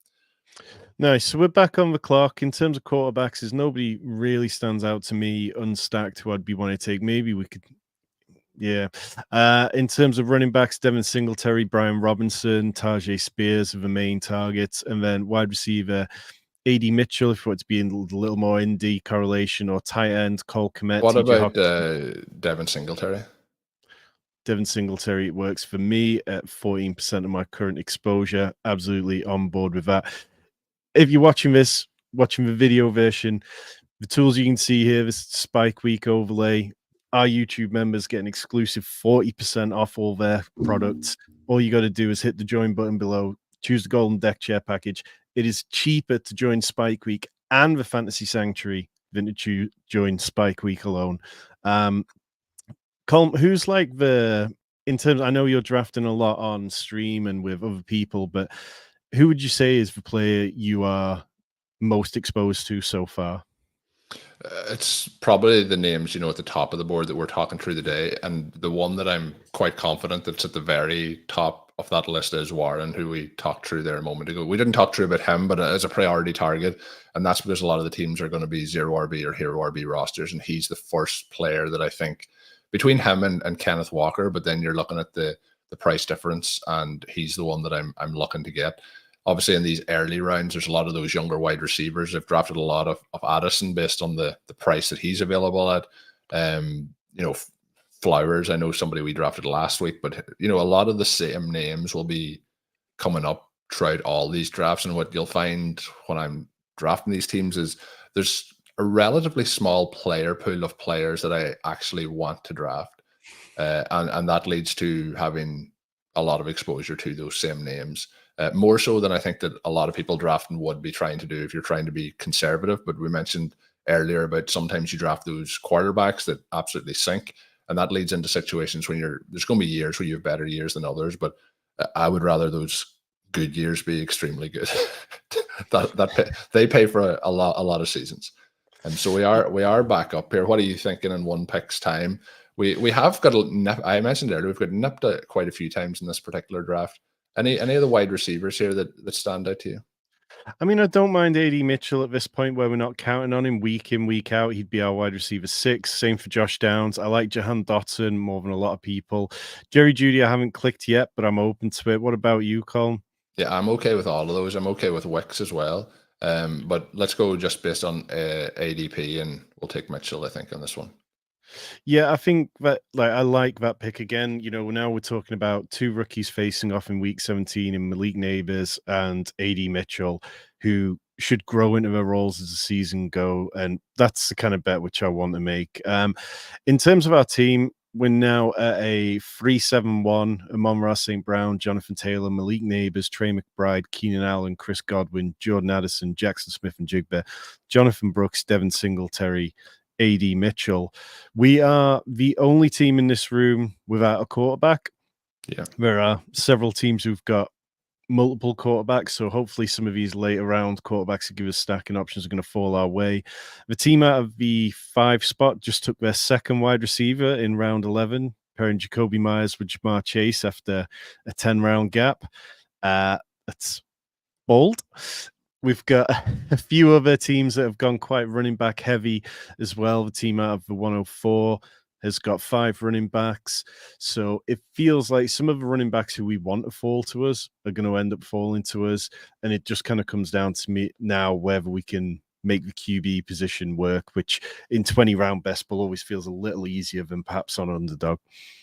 Nice. So we're back on the clock. In terms of quarterbacks, there's nobody really stands out to me unstacked who I'd be wanting to take. Maybe we could, yeah. In terms of running backs, Devin Singletary, Brian Robinson, Tajay Spears are the main targets, and then wide receiver AD Mitchell, if you want to be in a little more indie correlation, or tight end Cole Kmet. What about Devin Singletary? Devin Singletary works for me at 14% of my current exposure. Absolutely on board with that. If you're watching the video version, the tools you can see here, this Spike Week overlay, our YouTube members get an exclusive 40% off all their products. All you got to do is hit the join button below, choose the Golden Deck Chair package. It is cheaper to join Spike Week and the Fantasy Sanctuary than to join Spike Week alone. Colm, who's like the in terms, I know you're drafting a lot on stream and with other people, but who would you say is the player you are most exposed to so far? It's probably the names, at the top of the board that we're talking through today. And the one that I'm quite confident that's at the very top of that list is Warren, who we talked through there a moment ago. We didn't talk through about him, but as a priority target. And that's because a lot of the teams are going to be 0 RB or hero RB rosters. And he's the first player that I think between him and Kenneth Walker, but then you're looking at the price difference, and he's the one that I'm looking to get. Obviously, in these early rounds, there's a lot of those younger wide receivers. They've drafted a lot of Addison based on the price that he's available at. Flowers, I know somebody we drafted last week, but a lot of the same names will be coming up throughout all these drafts. And what you'll find when I'm drafting these teams is there's a relatively small player pool of players that I actually want to draft. And that leads to having a lot of exposure to those same names. More so than I think that a lot of people drafting would be trying to do if you're trying to be conservative. But we mentioned earlier about sometimes you draft those quarterbacks that absolutely sink, and that leads into situations when there's going to be years where you have better years than others. But I would rather those good years be extremely good. They pay for a lot of seasons, and so we are back up here. What are you thinking in one pick's time? We have got I mentioned earlier we've got nipped quite a few times in this particular draft. Any of the wide receivers here that stand out to you? I mean, I don't mind AD Mitchell at this point where we're not counting on him week in, week out. He'd be our wide receiver 6. Same for Josh Downs. I like Jahan Dotson more than a lot of people. Jerry Jeudy, I haven't clicked yet, but I'm open to it. What about you, Colm? Yeah, I'm okay with all of those. I'm okay with Wicks as well. But let's go just based on ADP, and we'll take Mitchell, I think, on this one. Yeah, I think that I like that pick again. Now we're talking about 2 rookies facing off in week 17 in Malik Neighbors and AD Mitchell, who should grow into their roles as the season go. And that's the kind of bet which I want to make. In terms of our team, we're now at a 3-7-1. Amon-Ra St. Brown, Jonathan Taylor, Malik Neighbors, Trey McBride, Keenan Allen, Chris Godwin, Jordan Addison, Jackson Smith and Jigba, Jonathan Brooks, Devin Singletary, AD Mitchell. We are the only team in this room without a quarterback. Yeah. There are several teams who've got multiple quarterbacks, so hopefully some of these later round quarterbacks that give us stacking options are going to fall our way. The team out of the 5 spot just took their second wide receiver in round 11, pairing Jacoby Myers with Jamar Chase after a 10-round gap. That's bold. We've got a few other teams that have gone quite running back heavy as well. The team out of the 104 has got 5 running backs. So it feels like some of the running backs who we want to fall to us are going to end up falling to us. And it just kind of comes down to me now whether we can make the QB position work, which in 20-round best ball always feels a little easier than perhaps on underdog.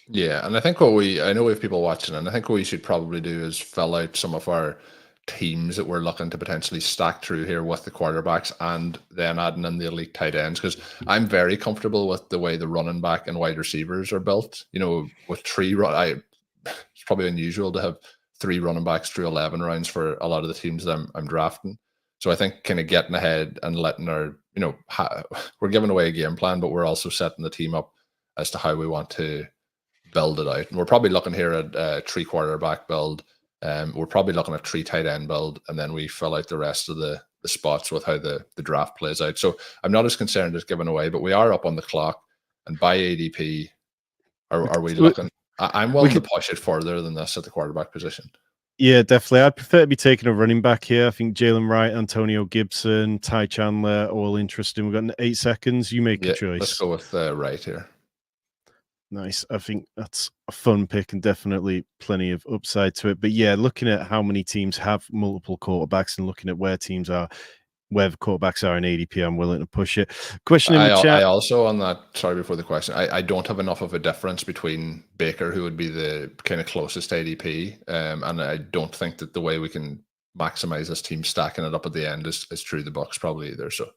Yeah, and I think I know we have people watching, and I think what we should probably do is fill out some of our teams that we're looking to potentially stack through here with the quarterbacks and then adding in the elite tight ends, because I'm very comfortable with the way the running back and wide receivers are built. With it's probably unusual to have 3 running backs through 11 rounds for a lot of the teams that I'm drafting. So I think kind of getting ahead and letting our, we're giving away a game plan, but we're also setting the team up as to how we want to build it out. And we're probably looking here at a 3 quarterback build. We're probably looking at 3 tight end build, and then we fill out the rest of the spots with how the draft plays out. So I'm not as concerned as giving away, but we are up on the clock. And by ADP, are we looking? I'm willing to push it further than this at the quarterback position. Yeah, definitely. I'd prefer to be taking a running back here. I think Jalen Wright, Antonio Gibson, Ty Chandler, all interesting. We've got 8 seconds. You make a choice. Let's go with Wright here. Nice. I think that's a fun pick and definitely plenty of upside to it. But yeah, looking at how many teams have multiple quarterbacks and looking at where teams are, where the quarterbacks are in ADP, I'm willing to push it. Question in the chat. I also, on that, sorry, before the question, I don't have enough of a difference between Baker, who would be the kind of closest ADP, and I don't think that the way we can maximize this team stacking it up at the end is through the Bucks probably either. So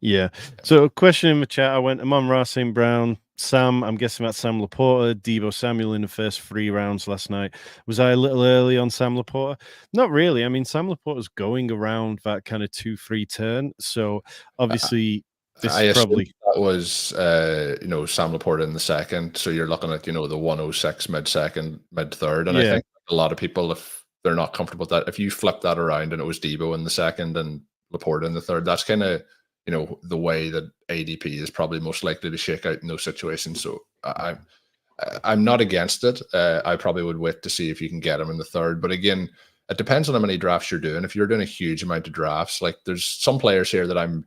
yeah. So a question in the chat. I went Amon-Ra St. Brown, Sam. I'm guessing that's Sam Laporta, Deebo Samuel in the first 3 rounds last night. Was I a little early on Sam Laporta? Not really. I mean, Sam Laporta's going around that kind of 2-3 turn. So obviously, This I is assume probably that was Sam Laporta in the second, so you're looking at the 106 mid second, mid third, and I yeah. think a lot of people, if they're not comfortable with that, if you flip that around and it was Debo in the second and Laporta in the third, that's kind of the way that ADP is probably most likely to shake out in those situations. So I'm not against it. I probably would wait to see if you can get him in the third. But again, it depends on how many drafts you're doing. If you're doing a huge amount of drafts, like there's some players here that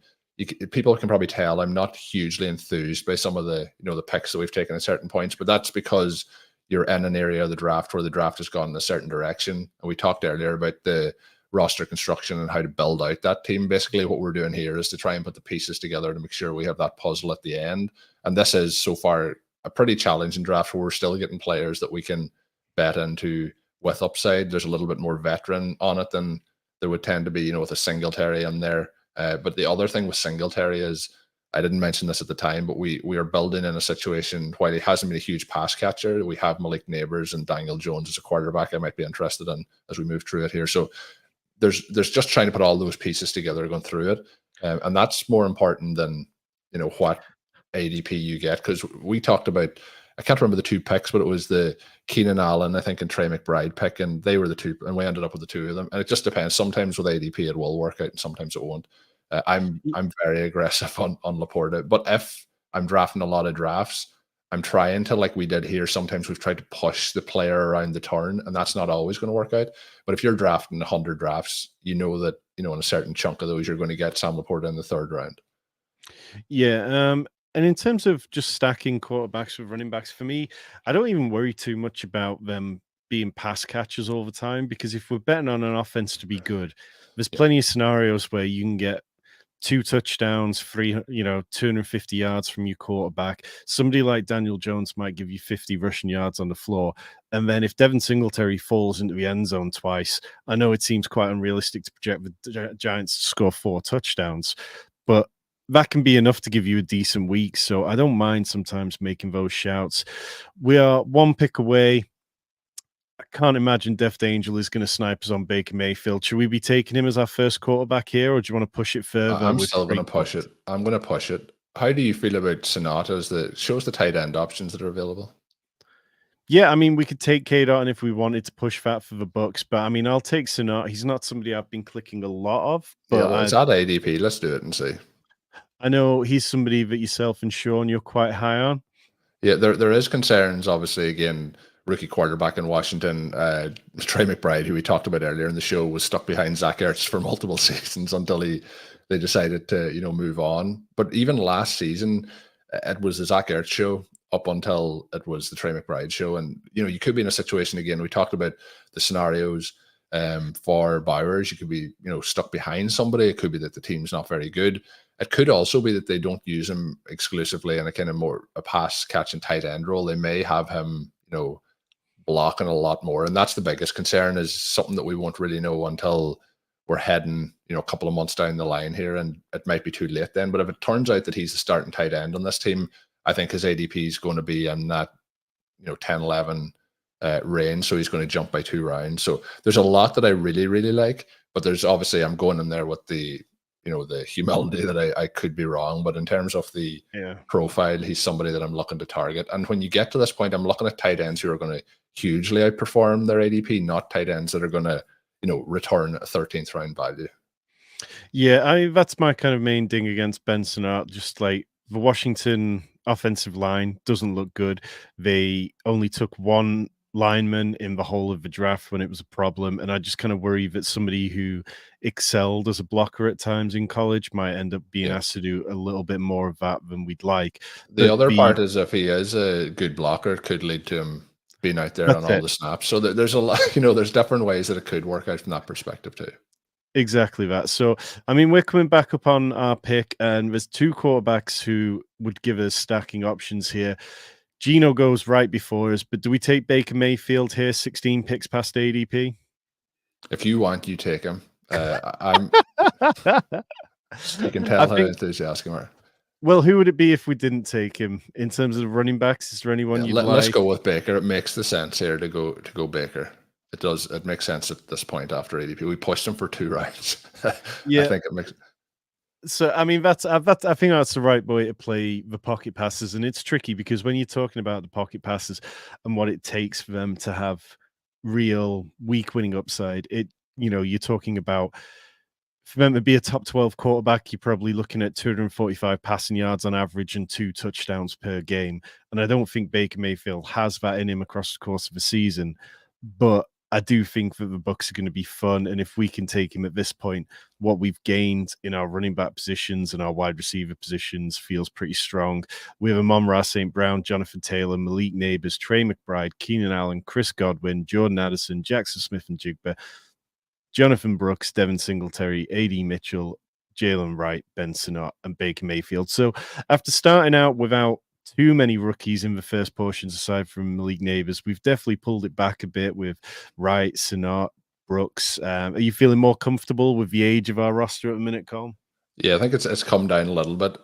people can probably tell I'm not hugely enthused by some of the picks that we've taken at certain points, but that's because you're in an area of the draft where the draft has gone in a certain direction. And we talked earlier about the roster construction and how to build out that team. Basically, what we're doing here is to try and put the pieces together to make sure we have that puzzle at the end. And this is so far a pretty challenging draft where we're still getting players that we can bet into with upside. There's a little bit more veteran on it than there would tend to be, with a Singletary in there. But the other thing with Singletary is, I didn't mention this at the time, but we are building in a situation while he hasn't been a huge pass catcher. We have Malik Neighbors and Daniel Jones as a quarterback I might be interested in as we move through it here. So there's just trying to put all those pieces together going through it. And that's more important than, what ADP you get. Because we talked about, I can't remember the two picks, but it was the Keenan Allen, I think, and Trey McBride pick, and they were the two, and we ended up with the two of them. And it just depends. Sometimes with ADP it will work out, and sometimes it won't. I'm very aggressive on Laporta, but if I'm drafting a lot of drafts, I'm trying to, like we did here. Sometimes we've tried to push the player around the turn, and that's not always going to work out. But if you're drafting 100 drafts, you know that in a certain chunk of those you're going to get Sam Laporta in the third round. Yeah. And in terms of just stacking quarterbacks with running backs, for me, I don't even worry too much about them being pass catchers all the time, because if we're betting on an offense to be good, there's plenty of scenarios where you can get 2 touchdowns, 250 yards from your quarterback. Somebody like Daniel Jones might give you 50 rushing yards on the floor. And then if Devin Singletary falls into the end zone twice, I know it seems quite unrealistic to project the Giants to score 4 touchdowns, but that can be enough to give you a decent week. So I don't mind sometimes making those shouts. We are 1 pick away. I can't imagine Death Angel is going to snipe us on Baker Mayfield. Should we be taking him as our first quarterback here, or do you want to push it further? I'm With still going to 3 push it. I'm going to push it. How do you feel about Sonatas that shows the tight end options that are available? Yeah, I mean, we could take K-Dot if we wanted to push that for the Bucks, but I mean, I'll take Sonata. He's not somebody I've been clicking a lot of, Yeah, but it's at ADP. Let's do it and see. I know he's somebody that yourself and Sean, you're quite high on. Yeah, there is concerns, obviously, again, rookie quarterback in Washington, Trey McBride, who we talked about earlier in the show, was stuck behind Zach Ertz for multiple seasons until they decided to, move on. But even last season, it was the Zach Ertz show up until it was the Trey McBride show. And, you could be in a situation, again, we talked about the scenarios for Bowers. You could be, stuck behind somebody. It could be that the team's not very good. It could also be that they don't use him exclusively in a kind of more a pass catching tight end role. They may have him, blocking a lot more. And that's the biggest concern, is something that we won't really know until we're heading, a couple of months down the line here. And it might be too late then. But if it turns out that he's the starting tight end on this team, I think his ADP is going to be in that, 10, 11 range. So he's going to jump by 2 rounds. So there's a lot that I really, really like. But there's obviously, I'm going in there with the humility that I could be wrong. But in terms of the profile, he's somebody that I'm looking to target. And when you get to this point, I'm looking at tight ends who are going to hugely outperform their ADP, not tight ends that are going to, return a 13th round value. Yeah, that's my kind of main thing against Benson Art. Just like the Washington offensive line doesn't look good. They only took 1 lineman in the whole of the draft when it was a problem, and I just kind of worry that somebody who excelled as a blocker at times in college might end up being asked to do a little bit more of that than we'd like. The other part is, if he is a good blocker, it could lead to him being out there on all the snaps. So there's a lot, there's different ways that it could work out from that perspective too. Exactly that. So, I mean, we're coming back up on our pick, and there's 2 quarterbacks who would give us stacking options here. Gino goes right before us, but do we take Baker Mayfield here, 16 picks past ADP? If you want, you take him. You can tell how enthusiastic we are. Well, who would it be if we didn't take him in terms of the running backs? Is there anyone you'd like? Let's go with Baker. It makes the sense here to go Baker. It does. It makes sense at this point after ADP. We pushed him for 2 rounds. Yeah. I think it makes. So I mean, I think that's the right way to play the pocket passes, and it's tricky because when you're talking about the pocket passes and what it takes for them to have real week winning upside, you're talking about for them to be a top 12 quarterback, you're probably looking at 245 passing yards on average and 2 touchdowns per game. And I don't think Baker Mayfield has that in him across the course of the season. But I do think that the Bucks are going to be fun. And if we can take him at this point, what we've gained in our running back positions and our wide receiver positions feels pretty strong. We have Amon-Ra St. Brown, Jonathan Taylor, Malik Neighbors, Trey McBride, Keenan Allen, Chris Godwin, Jordan Addison, Jackson Smith and Jigba, Jonathan Brooks, Devin Singletary, A.D. Mitchell, Jalen Wright, Ben Sinnott, and Baker Mayfield. So after starting out without too many rookies in the first portions, aside from Malik Neighbors, we've definitely pulled it back a bit with Wright, Sinnott, Brooks. Are you feeling more comfortable with the age of our roster at the minute, Colm? Yeah, I think it's come down a little bit.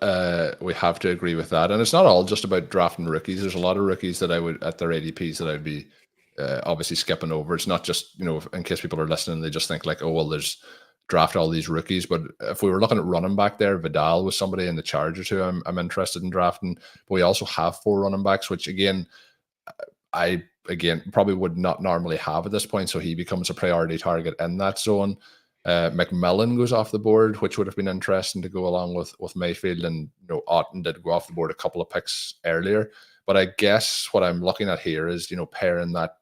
We have to agree with that, and it's not all just about drafting rookies. There's a lot of rookies that I would at their ADPs that I'd be obviously skipping over. It's not just in case people are listening, they just think like, oh well, there's draft all these rookies. But if we were looking at running back there, Vidal was somebody in the Chargers who I'm interested in drafting. But we also have 4 running backs, which I probably would not normally have at this point. So he becomes a priority target in that zone. McMillan goes off the board, which would have been interesting to go along with Mayfield, and Otton did go off the board a couple of picks earlier. But I guess what I'm looking at here is pairing that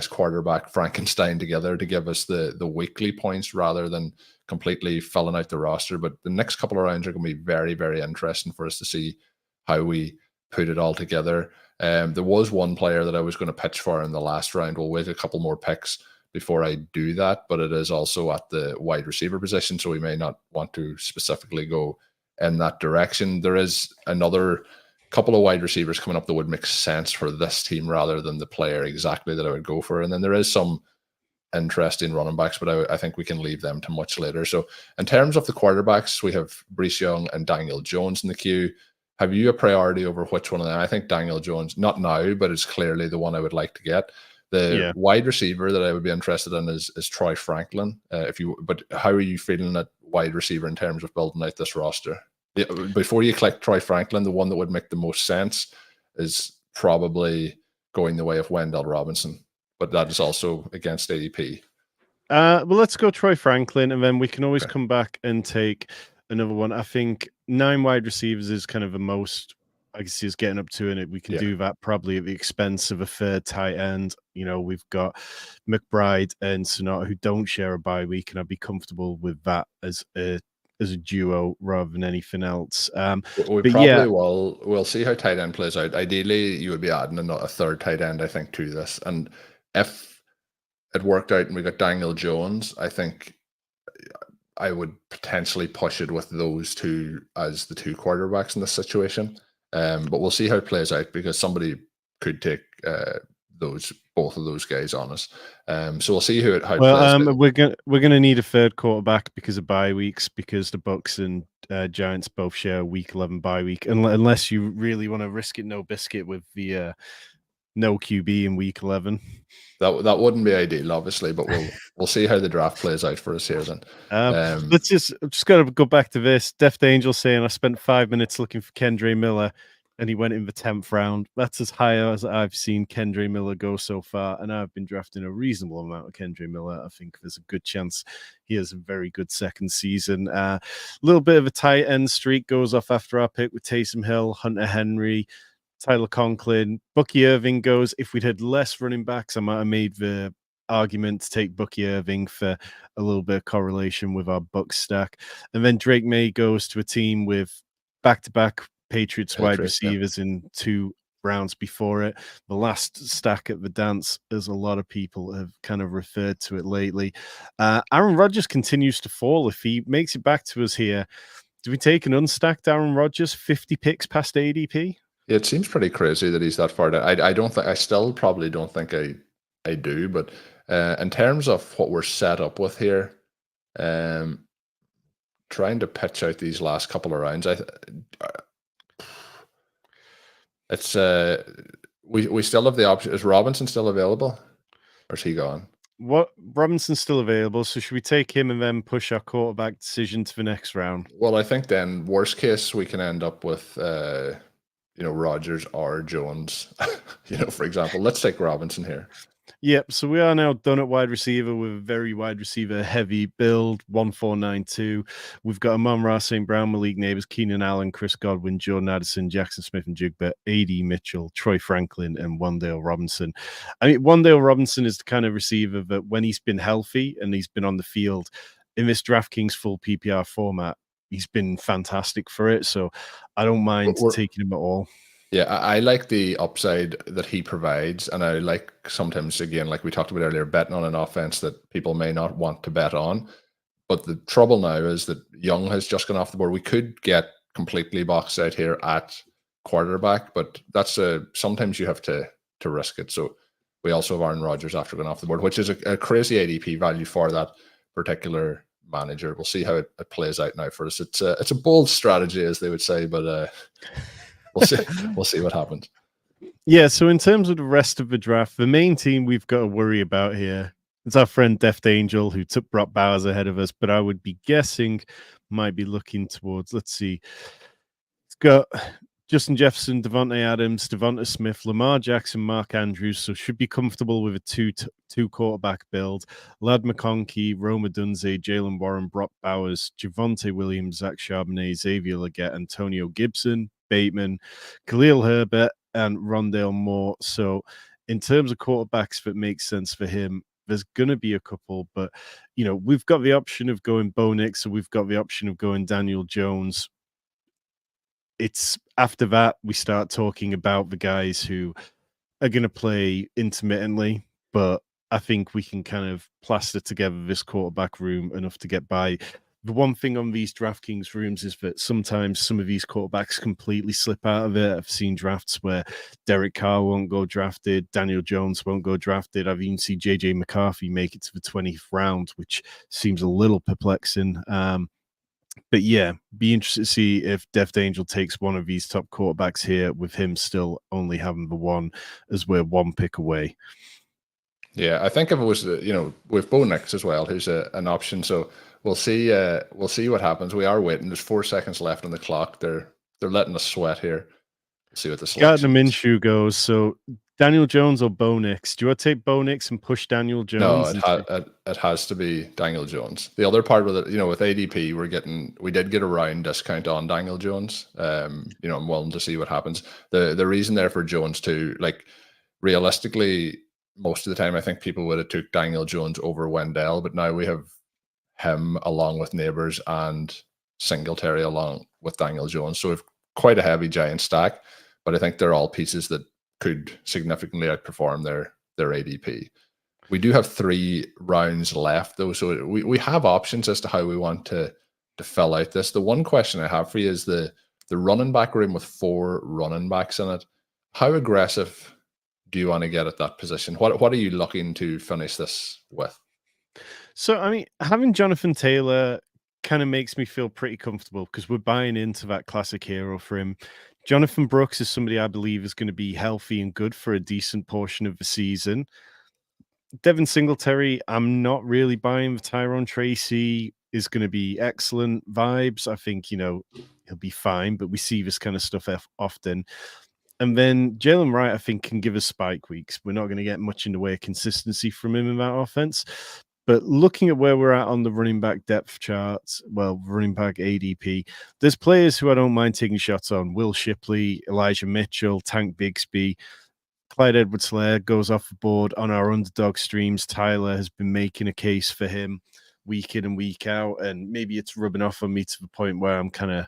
quarterback Frankenstein together to give us the weekly points rather than completely filling out the roster. But the next couple of rounds are going to be very, very interesting for us to see how we put it all together. There was one player that I was going to pitch for in the last round. We'll wait a couple more picks before I do that, but it is also at the wide receiver position, so we may not want to specifically go in that direction. There is another couple of wide receivers coming up that would make sense for this team rather than the player exactly that I would go for. And then there is some interesting running backs, but I think we can leave them to much later. So in terms of the quarterbacks, we have Bryce Young and Daniel Jones in the queue. Have you a priority over which one of them? I think Daniel Jones, not now, but it's clearly the one I would like to get. The wide receiver that I would be interested in is Troy Franklin. But how are you feeling at wide receiver in terms of building out this roster? Before you click Troy Franklin, the one that would make the most sense is probably going the way of Wendell Robinson, but that is also against ADP. Well, let's go Troy Franklin, and then we can always come back and take another one. I think 9 wide receivers is kind of the most I can see us getting up to, and we can do that probably at the expense of a third tight end. We've got McBride and Sinnott who don't share a bye week, and I'd be comfortable with that as a duo rather than anything else. We'll see how tight end plays out. Ideally, you would be adding a third tight end, I think, to this. And if it worked out and we got Daniel Jones, I think I would potentially push it with those two as the 2 quarterbacks in this situation. But we'll see how it plays out because somebody could take both of those guys on us. So we'll see how it plays out. We're gonna need a third quarterback because of bye weeks, because the Bucks and Giants both share week 11 bye week, unless you really want to risk it no biscuit with the no QB in week 11. That wouldn't be ideal, obviously, but we'll see how the draft plays out for us here then. Let's just got to go back to this. Deft Angel saying I spent 5 minutes looking for Kendre Miller and he went in the 10th round. That's as high as I've seen Kendre Miller go so far, and I've been drafting a reasonable amount of Kendre Miller. I think there's a good chance he has a very good second season. A little bit of a tight end streak goes off after our pick with Taysom Hill, Hunter Henry, Tyler Conklin. Bucky Irving goes. If we'd had less running backs, I might have made the argument to take Bucky Irving for a little bit of correlation with our Bucks stack. And then Drake May goes to a team with back-to-back Patriots wide receivers in 2 rounds before it. The last stack at the dance, as a lot of people have kind of referred to it lately. Aaron Rodgers continues to fall. If he makes it back to us here, do we take an unstacked Aaron Rodgers 50 picks past ADP? Yeah, it seems pretty crazy that he's that far down. I still probably don't think I do, but in terms of what we're set up with here, trying to pitch out these last couple of rounds, we still have the option. Is Robinson still available, or is he gone? What Robinson's still available, so should we take him and then push our quarterback decision to the next round? Well, I think then worst case we can end up with Rogers or Jones. For example, let's take Robinson here. Yep, so we are now done at wide receiver with a very wide receiver heavy build, 1492. We've got Amon-Ra St. Brown, Malik Neighbors, Keenan Allen, Chris Godwin, Jordan Addison, Jackson Smith and Jigba, A.D. Mitchell, Troy Franklin, and Wandale Robinson. I mean, Wandale Robinson is the kind of receiver that when he's been healthy and he's been on the field in this DraftKings full PPR format, he's been fantastic for it. So I don't mind taking him at all. Yeah, I like the upside that he provides, and I like sometimes, again, like we talked about earlier, betting on an offense that people may not want to bet on. But the trouble now is that Young has just gone off the board. We could get completely boxed out here at quarterback, but that's sometimes you have to risk it. So we also have Aaron Rodgers after going off the board, which is a crazy ADP value for that particular manager. We'll see how it plays out now for us. It's a bold strategy, as they would say, but we'll see what happens. Yeah, so in terms of the rest of the draft, the main team we've got to worry about here is our friend Deft Angel, who took Brock Bowers ahead of us, but I would be guessing might be looking towards, let's see, it's got Justin Jefferson, Devontae Adams, Devonta Smith, Lamar Jackson, Mark Andrews, so should be comfortable with a two quarterback build. Lad McConkey, Roma Dunze, Jalen Warren, Brock Bowers, Javonte Williams, Zach Charbonnet, Xavier Legette, Antonio Gibson, Bateman, Khalil Herbert, and Rondale Moore. So in terms of quarterbacks that makes sense for him, there's going to be a couple, but, we've got the option of going Bo Nix, so we've got the option of going Daniel Jones. It's after that we start talking about the guys who are going to play intermittently, but I think we can kind of plaster together this quarterback room enough to get by. The one thing on these DraftKings rooms is that sometimes some of these quarterbacks completely slip out of it. I've seen drafts where Derek Carr won't go drafted, Daniel Jones won't go drafted. I've even seen JJ McCarthy make it to the 20th round, which seems a little perplexing. But yeah, be interested to see if Deft Angel takes one of these top quarterbacks here, with him still only having the one, as we're one pick away. Yeah, I think if it was, with Bo Nix as well, who's an option. So we'll see. We'll see what happens. We are waiting. There's 4 seconds left on the clock. They're letting us sweat here. We'll see what the selection Gardner Minshew goes. So Daniel Jones or Bo Nix? Do you want to take Bo Nix and push Daniel Jones? No, it has to be Daniel Jones. The other part with it, with ADP, we did get a round discount on Daniel Jones. I'm willing to see what happens. The reason there for Jones too, like realistically, most of the time I think people would have took Daniel Jones over Wendell, but now we have him along with Neighbors and Singletary along with Daniel Jones. So we've quite a heavy giant stack, but I think they're all pieces that could significantly outperform their ADP. We do have 3 rounds left though, so we have options as to how we want to fill out this. The one question I have for you is the running back room with 4 running backs in it. How aggressive do you want to get at that position? What are you looking to finish this with? So, I mean, having Jonathan Taylor kind of makes me feel pretty comfortable because we're buying into that classic hero for him. Jonathan Brooks is somebody I believe is going to be healthy and good for a decent portion of the season. Devin Singletary, I'm not really buying. Tyrone Tracy is going to be excellent vibes. I think, he'll be fine, but we see this kind of stuff often. And then Jalen Wright, I think, can give us spike weeks. We're not going to get much in the way of consistency from him in that offense. But looking at where we're at on the running back depth charts, running back ADP, there's players who I don't mind taking shots on. Will Shipley, Elijah Mitchell, Tank Bigsby, Clyde Edwards-Helaire goes off the board on our underdog streams. Tyler has been making a case for him week in and week out, and maybe it's rubbing off on me to the point where I'm kind of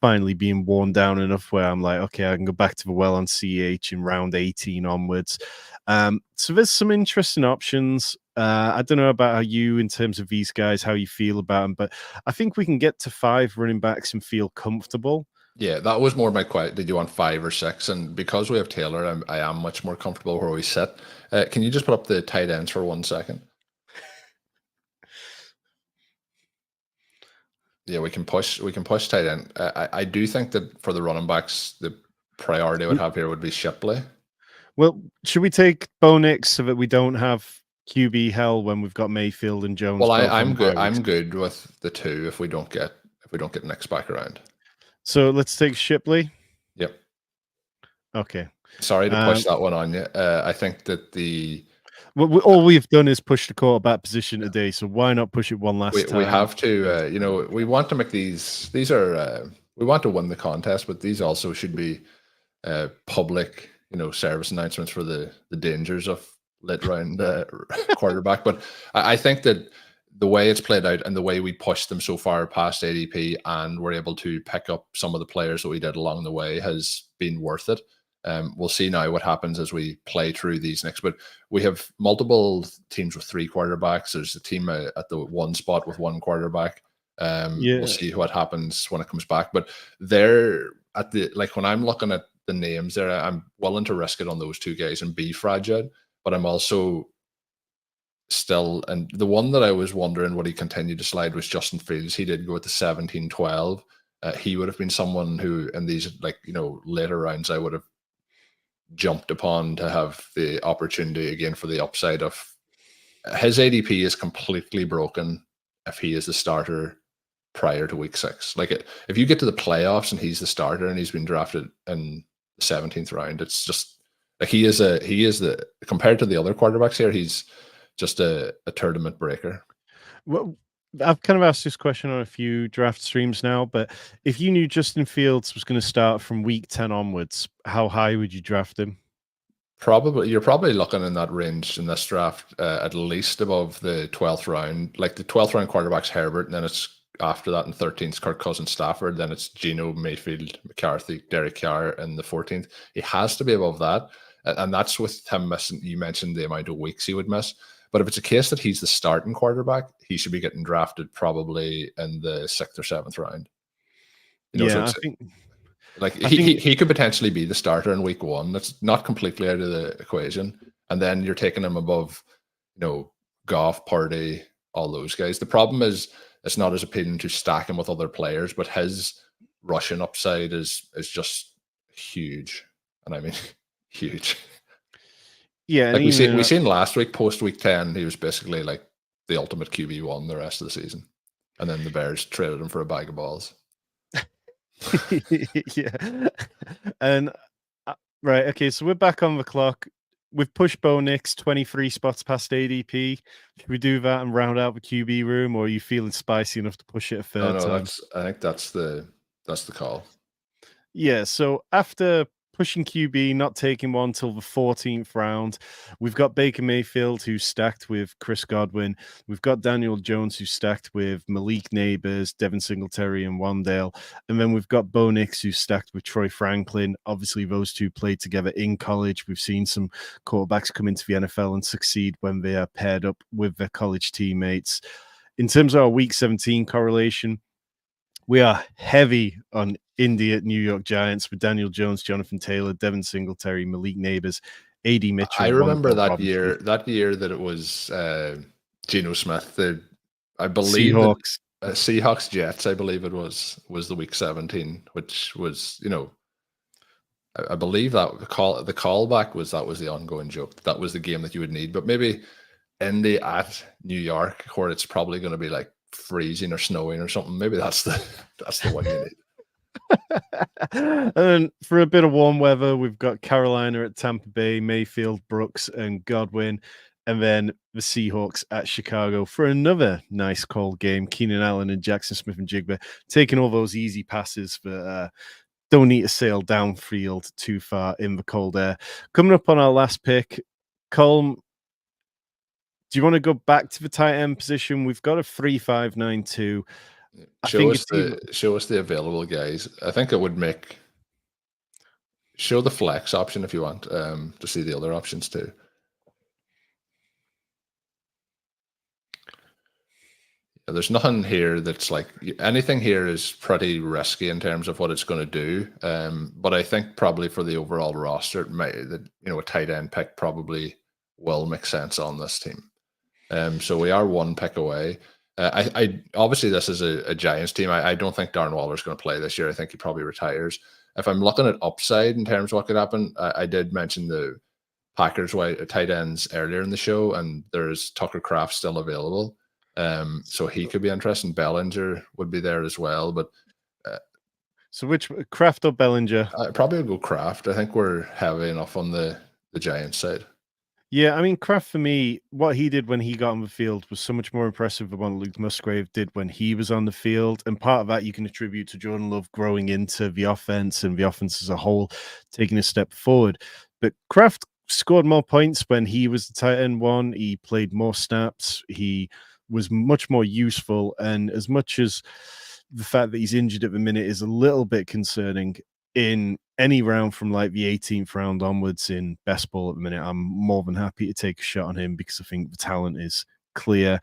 finally being worn down enough where I'm like, okay, I can go back to the well on CH in round 18 onwards. So there's some interesting options. I don't know about you in terms of these guys, how you feel about them, but I think we can get to 5 running backs and feel comfortable. Yeah, that was more my question. Did you want 5 or 6? And because we have Taylor, I am much more comfortable where we sit. Can you just put up the tight ends for 1 second? Yeah, we can push tight end. I do think that for the running backs, the priority I would have here would be Shipley. Well, should we take Bo Nix so that we don't have QB hell when we've got Mayfield and Jones Well, both I'm on good. bye weeks. I'm good with the two if we don't get Nick's back around. So let's take Shipley. Yep. Okay. Sorry to push that one on you. I think that all we've done is push the quarterback position today, so why not push it one last time? we have to. We want to make these. These are we want to win the contest, but these also should be public, service announcements for the dangers of late round quarterback. But I think that the way it's played out and the way we pushed them so far past ADP and we're able to pick up some of the players that we did along the way has been worth it. We'll see now what happens as we play through these next. But we have multiple teams with 3 quarterbacks. There's a team at the one spot with 1 quarterback. We'll see what happens when it comes back. But they're at the when I'm looking at the names there, I'm willing to risk it on those 2 guys and be fragile. But I'm also still, and the one that I was wondering would he continue to slide was Justin Fields. He did go at the 17-12. He would have been someone who in these later rounds I would have jumped upon to have the opportunity again for the upside of his ADP is completely broken if he is the starter prior to week 6. If you get to the playoffs and he's the starter and he's been drafted in the 17th round, it's just he is the compared to the other quarterbacks here, he's just a tournament breaker. Well, I've kind of asked this question on a few draft streams now, but if you knew Justin Fields was going to start from week 10 onwards, how high would you draft him? You're probably looking in that range in this draft, at least above the 12th round. Like the 12th round quarterback's Herbert, and then it's after that in 13th, Kirk Cousins, Stafford, then it's Geno, Mayfield, McCarthy, Derek Carr in the 14th. He has to be above that. And that's with him missing. You mentioned the amount of weeks he would miss. But if it's a case that he's the starting quarterback, he should be getting drafted probably in the 6th or 7th round. I think he could potentially be the starter in week 1. That's not completely out of the equation. And then you're taking him above, Goff, Purdy, all those guys. The problem is it's not as appealing to stack him with other players, but his rushing upside is just huge. And I mean, huge. Yeah, we seen last week, post week 10, he was basically like the ultimate QB1 the rest of the season. And then the Bears traded him for a bag of balls. Yeah. And right, okay, so we're back on the clock. We've pushed Bo Nix 23 spots past ADP. Should we do that and round out the QB room, or are you feeling spicy enough to push it a third time? I think that's the call. Yeah, so after pushing QB, not taking one till the 14th round, we've got Baker Mayfield, who's stacked with Chris Godwin. We've got Daniel Jones, who's stacked with Malik Neighbors, Devin Singletary, and Wandale. And then we've got Bo Nix, who's stacked with Troy Franklin. Obviously, those two played together in college. We've seen some quarterbacks come into the NFL and succeed when they are paired up with their college teammates. In terms of our Week 17 correlation, we are heavy on Indy at New York Giants with Daniel Jones, Jonathan Taylor, Devin Singletary, Malik Neighbors, AD Mitchell. I remember that year that it was Geno Smith. I believe Seahawks. Seahawks Jets, I believe it was the week 17, which was, I believe that the callback was the ongoing joke. That was the game that you would need. But maybe Indy at New York, where it's probably going to be like freezing or snowing or something. Maybe that's the one you need. And then for a bit of warm weather, we've got Carolina at Tampa Bay, Mayfield, Brooks, and Godwin. And then the Seahawks at Chicago for another nice cold game. Keenan Allen and Jackson Smith-Njigba taking all those easy passes, but don't need to sail downfield too far in the cold air. Coming up on our last pick, Colm, do you want to go back to the tight end position? We've got a 3-5-9-2. Show us the available guys. I think it would show the flex option if you want to see the other options too. There's nothing here that's like anything here is pretty risky in terms of what it's going to do. But I think probably for the overall roster, a tight end pick probably will make sense on this team. So we are one pick away. I obviously this is a Giants team. I don't think Darren Waller's going to play this year. I think he probably retires. If I'm looking at upside in terms of what could happen, I did mention the Packers tight ends earlier in the show, and there's Tucker Kraft still available. So he could be interesting. Bellinger would be there as well, but so which Kraft or Bellinger? I probably would go Kraft. I think we're heavy enough on the Giants side. Yeah, I mean, Kraft for me, what he did when he got on the field was so much more impressive than what Luke Musgrave did when he was on the field. And part of that you can attribute to Jordan Love growing into the offense and the offense as a whole, taking a step forward. But Kraft scored more points when he was the tight end one. He played more snaps. He was much more useful. And as much as the fact that he's injured at the minute is a little bit concerning, in any round from like the 18th round onwards in best ball at the minute, I'm more than happy to take a shot on him because I think the talent is clear.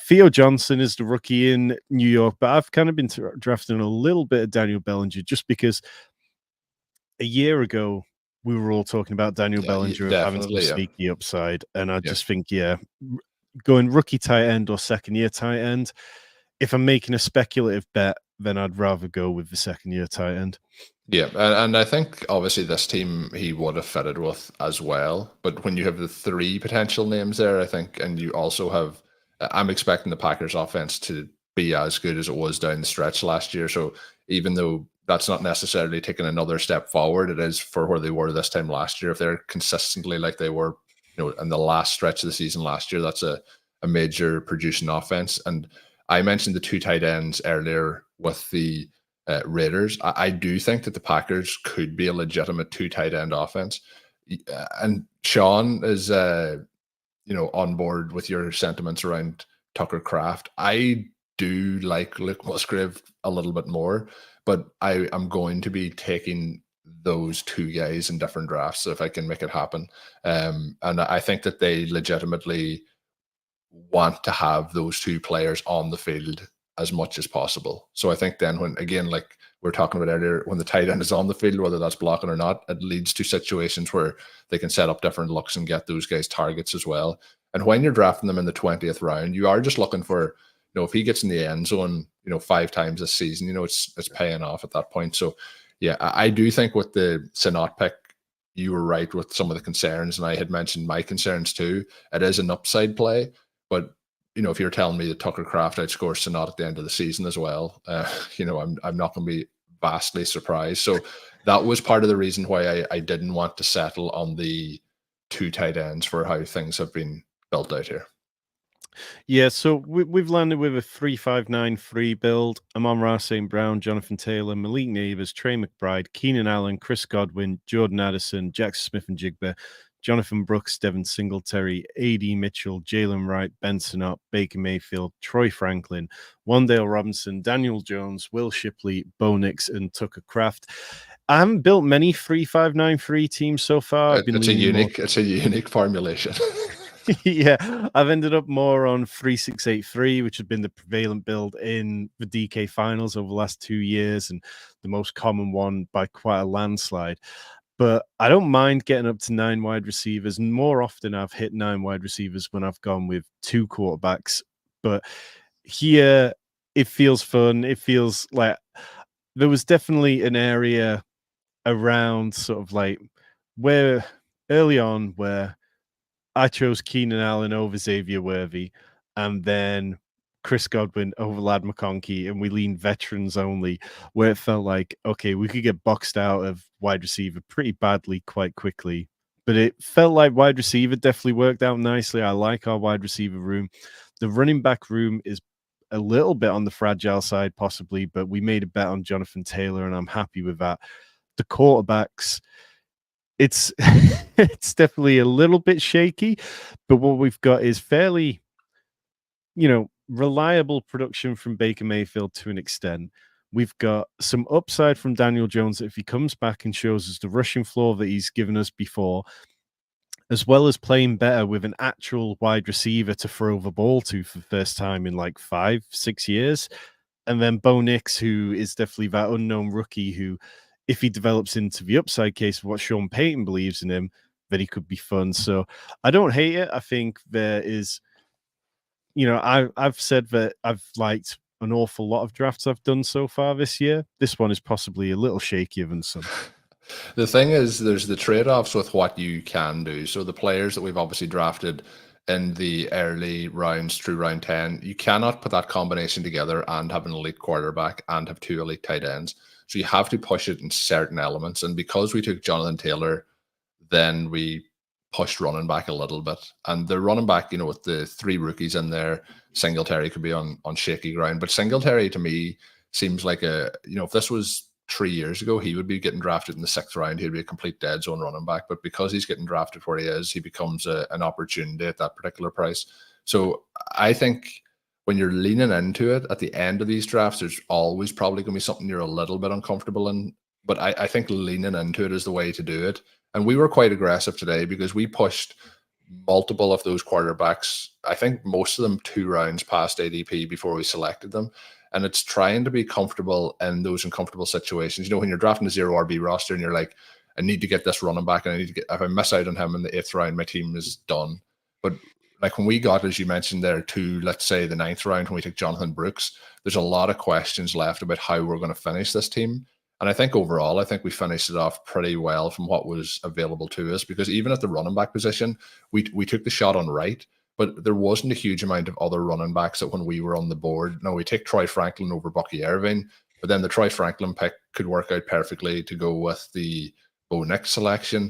Theo Johnson is the rookie in New York, but I've kind of been drafting a little bit of Daniel Bellinger just because a year ago we were all talking about Daniel Bellinger having some sneaky upside, and I just think, going rookie tight end or second year tight end, if I'm making a speculative bet, then I'd rather go with the second year tight end. Yeah, and I think obviously this team he would have fitted with as well. But when you have the three potential names there, I think, and you also have, I'm expecting the Packers offense to be as good as it was down the stretch last year. So even though that's not necessarily taking another step forward, it is for where they were this time last year. If they're consistently like they were, in the last stretch of the season last year, that's a major producing offense. And I mentioned the two tight ends earlier with the Raiders. I do think that the Packers could be a legitimate two tight end offense. And Sean is, on board with your sentiments around Tucker Kraft. I do like Luke Musgrave a little bit more, but I am going to be taking those two guys in different drafts if I can make it happen. And I think that they legitimately want to have those two players on the field as much as possible. So I think then when, again, like we were talking about earlier, when the tight end is on the field, whether that's blocking or not, it leads to situations where they can set up different looks and get those guys targets as well. And when you're drafting them in the 20th round, you are just looking for, if he gets in the end zone, 5 times this season, it's paying off at that point. So yeah, I do think with the Sinat pick, you were right with some of the concerns, and I had mentioned my concerns too. It is an upside play, but if you're telling me that Tucker Kraft outscores Sinat at the end of the season as well, I'm not going to be vastly surprised. So that was part of the reason why I didn't want to settle on the two tight ends for how things have been built out here. Yeah, so we've landed with a 3-5-9-3 build. Amon-Ra St. Brown, Jonathan Taylor, Malik Neighbors, Trey McBride, Keenan Allen, Chris Godwin, Jordan Addison, Jackson Smith and Jigba, Jonathan Brooks, Devin Singletary, A.D. Mitchell, Jalen Wright, Benson Up, Baker Mayfield, Troy Franklin, Wan'Dale Robinson, Daniel Jones, Will Shipley, Bo Nix, and Tucker Kraft. I haven't built many 3-5-9-3 teams so far. It's a unique formulation. Yeah, I've ended up more on 3-6-8-3, which has been the prevalent build in the DK finals over the last 2 years and the most common one by quite a landslide. But I don't mind getting up to 9 wide receivers. And more often I've hit 9 wide receivers when I've gone with 2 quarterbacks. But here it feels fun. It feels like there was definitely an area around sort of like where early on where I chose Keenan Allen over Xavier Worthy, and then Chris Godwin over Lad McConkey, and we leaned veterans only, where it felt like, okay, we could get boxed out of wide receiver pretty badly quite quickly. But it felt like wide receiver definitely worked out nicely. I like our wide receiver room. The running back room is a little bit on the fragile side, possibly, but we made a bet on Jonathan Taylor, and I'm happy with that. The quarterbacks, it's it's definitely a little bit shaky, but what we've got is fairly, reliable production from Baker Mayfield to an extent. We've got some upside from Daniel Jones if he comes back and shows us the rushing floor that he's given us before, as well as playing better with an actual wide receiver to throw the ball to for the first time in like 5-6 years. And then Bo Nix, who is definitely that unknown rookie who, if he develops into the upside case of what Sean Payton believes in him, that he could be fun. So I don't hate it. I think there is, I've said that I've liked an awful lot of drafts I've done so far this year. This one is possibly a little shakier than some. The thing is, there's the trade-offs with what you can do. So the players that we've obviously drafted in the early rounds through round 10, you cannot put that combination together and have an elite quarterback and have two elite tight ends. So you have to push it in certain elements. And because we took Jonathan Taylor, then we pushed running back a little bit. And the running back, with the three rookies in there, Singletary could be on shaky ground. But Singletary to me seems like if this was 3 years ago, he would be getting drafted in the 6th round. He'd be a complete dead zone running back. But because he's getting drafted where he is, he becomes an opportunity at that particular price. So I think when you're leaning into it at the end of these drafts, there's always probably going to be something you're a little bit uncomfortable in. But I think leaning into it is the way to do it. And we were quite aggressive today because we pushed multiple of those quarterbacks. I think most of them 2 rounds past ADP before we selected them. And it's trying to be comfortable in those uncomfortable situations. When you're drafting a 0 RB roster and you're like, I need to get this running back, and if I miss out on him in the 8th round, my team is done. But like when we got, as you mentioned there, to let's say the 9th round when we took Jonathan Brooks, there's a lot of questions left about how we're going to finish this team. And I think overall, I think we finished it off pretty well from what was available to us, because even at the running back position, we took the shot on right, but there wasn't a huge amount of other running backs that when we were on the board. Now, we take Troy Franklin over Bucky Irving, but then the Troy Franklin pick could work out perfectly to go with the Bo Nix selection.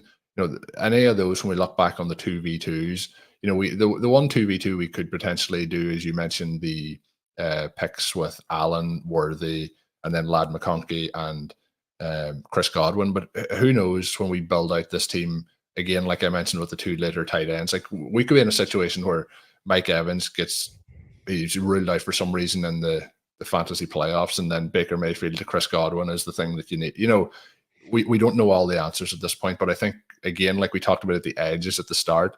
Any of those, when we look back on the 2v2s, the one 2v2 we could potentially do, as you mentioned, the picks with Allen, Worthy, and then Lad McConkey and Chris Godwin. But who knows when we build out this team, again, like I mentioned with the 2 later tight ends, like we could be in a situation where Mike Evans he's ruled out for some reason in the fantasy playoffs, and then Baker Mayfield to Chris Godwin is the thing that you need. We don't know all the answers at this point, but I think, again, like we talked about at the edges at the start,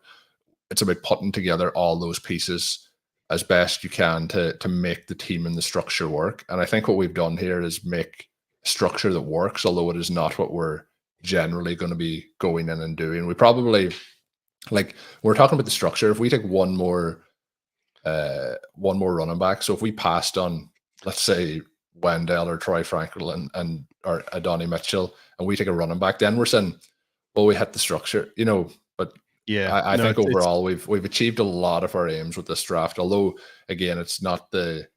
it's about putting together all those pieces as best you can to make the team and the structure work. And I think what we've done here is make a structure that works, although it is not what we're generally going to be going in and doing. We probably, like, we're talking about the structure. If we take one more running back, so if we passed on, let's say, Wendell or Troy Franklin or Adonai Mitchell, and we take a running back, then we're saying, well, we hit the structure, but yeah, I think overall we've achieved a lot of our aims with this draft. Although, again, it's not the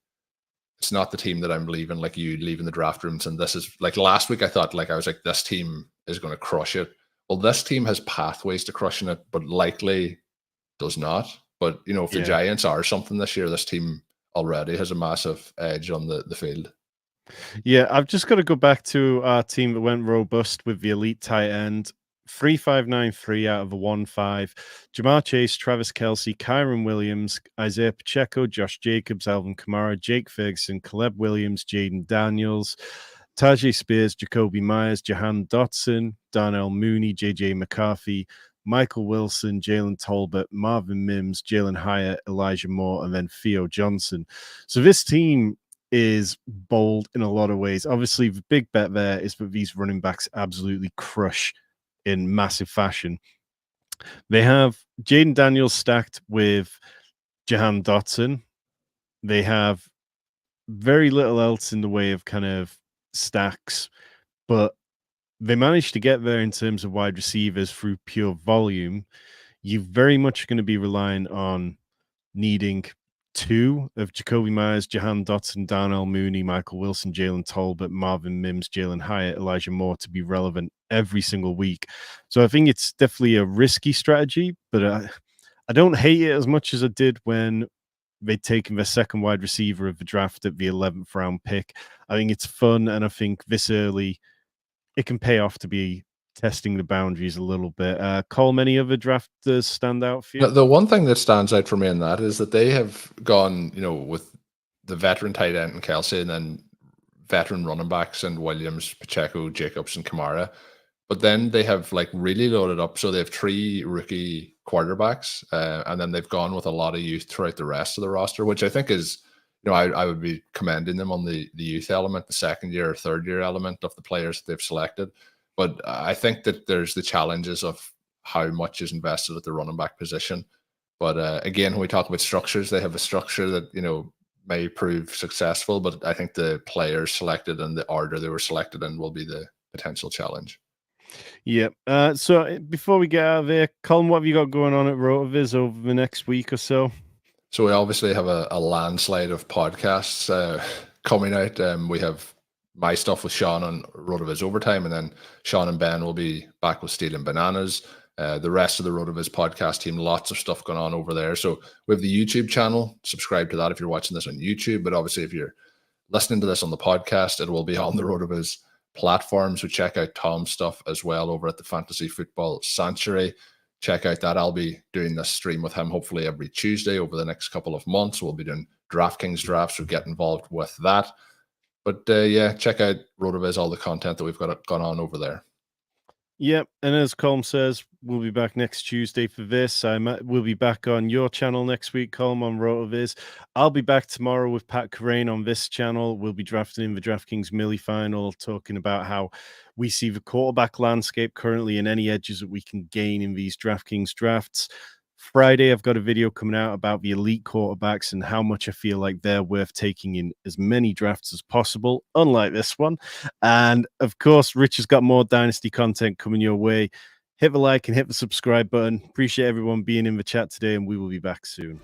team that I'm leaving, like you leaving the draft rooms. And this is like last week, I was like, this team is going to crush it. Well, this team has pathways to crushing it, but likely does not. But if the Giants are something this year, this team already has a massive edge on the field. Yeah, I've just got to go back to our team that went robust with the elite tight end. 3.593 out of a 1.5. Jamar Chase, Travis Kelce, Kyron Williams, Isaiah Pacheco, Josh Jacobs, Alvin Kamara, Jake Ferguson, Caleb Williams, Jaden Daniels, Tajay Spears, Jacoby Myers, Jahan Dotson, Darnell Mooney, JJ McCarthy, Michael Wilson, Jalen Tolbert, Marvin Mims, Jalen Hyatt, Elijah Moore, and then Theo Johnson. So this team is bold in a lot of ways. Obviously, the big bet there is that these running backs absolutely crush in massive fashion. They have Jaden Daniels stacked with Jahan Dotson. They have very little else in the way of kind of stacks, but they managed to get there in terms of wide receivers through pure volume. You're very much going to be relying on needing 2 of Jacoby Myers, Jahan Dotson, Darnell Mooney, Michael Wilson, Jalen Tolbert, Marvin Mims, Jalen Hyatt, Elijah Moore to be relevant every single week. So I think it's definitely a risky strategy, but I don't hate it as much as I did when they'd taken the second wide receiver of the draft at the 11th round pick. I think it's fun, and I think this early, it can pay off to be testing the boundaries a little bit. Colm, any other drafters stand out for you? The one thing that stands out for me in that is that they have gone, with the veteran tight end and Kelce, and then veteran running backs and Williams, Pacheco, Jacobs, and Kamara. But then they have like really loaded up. So they have 3 rookie quarterbacks, and then they've gone with a lot of youth throughout the rest of the roster, which I think is, I would be commending them on the youth element, the second year or third year element of the players that they've selected. But I think that there's the challenges of how much is invested at the running back position. But again, when we talk about structures, they have a structure that, may prove successful, but I think the players selected and the order they were selected in will be the potential challenge. Yeah. So before we get out of here, Colm, what have you got going on at Rotoviz over the next week or so? So we obviously have a landslide of podcasts coming out. We have my stuff with Sean on Rotoviz Overtime, and then Sean and Ben will be back with Stealing Bananas. The rest of the Rotoviz podcast team, lots of stuff going on over there. So we have the YouTube channel. Subscribe to that if you're watching this on YouTube. But obviously, if you're listening to this on the podcast, it will be on the Rotoviz platform. So check out Tom's stuff as well over at the Fantasy Football Sanctuary. Check out that. I'll be doing this stream with him hopefully every Tuesday over the next couple of months. We'll be doing Draftkings drafts, so get involved with that. But yeah, check out Rotoviz, all the content that we've got gone on over there. Yep, and as Colm says, we'll be back next Tuesday for this. We'll be back on your channel next week, Colm, on Rotoviz. I'll be back tomorrow with Pat Carrain on this channel. We'll be drafting in the Draftkings Milly final, talking about how we see the quarterback landscape currently and any edges that we can gain in these Draftkings drafts. Friday, I've got a video coming out about the elite quarterbacks and how much I feel like they're worth taking in as many drafts as possible, unlike this one. And of course, Rich has got more Dynasty content coming your way. Hit the like and hit the subscribe button. Appreciate everyone being in the chat today, and we will be back soon.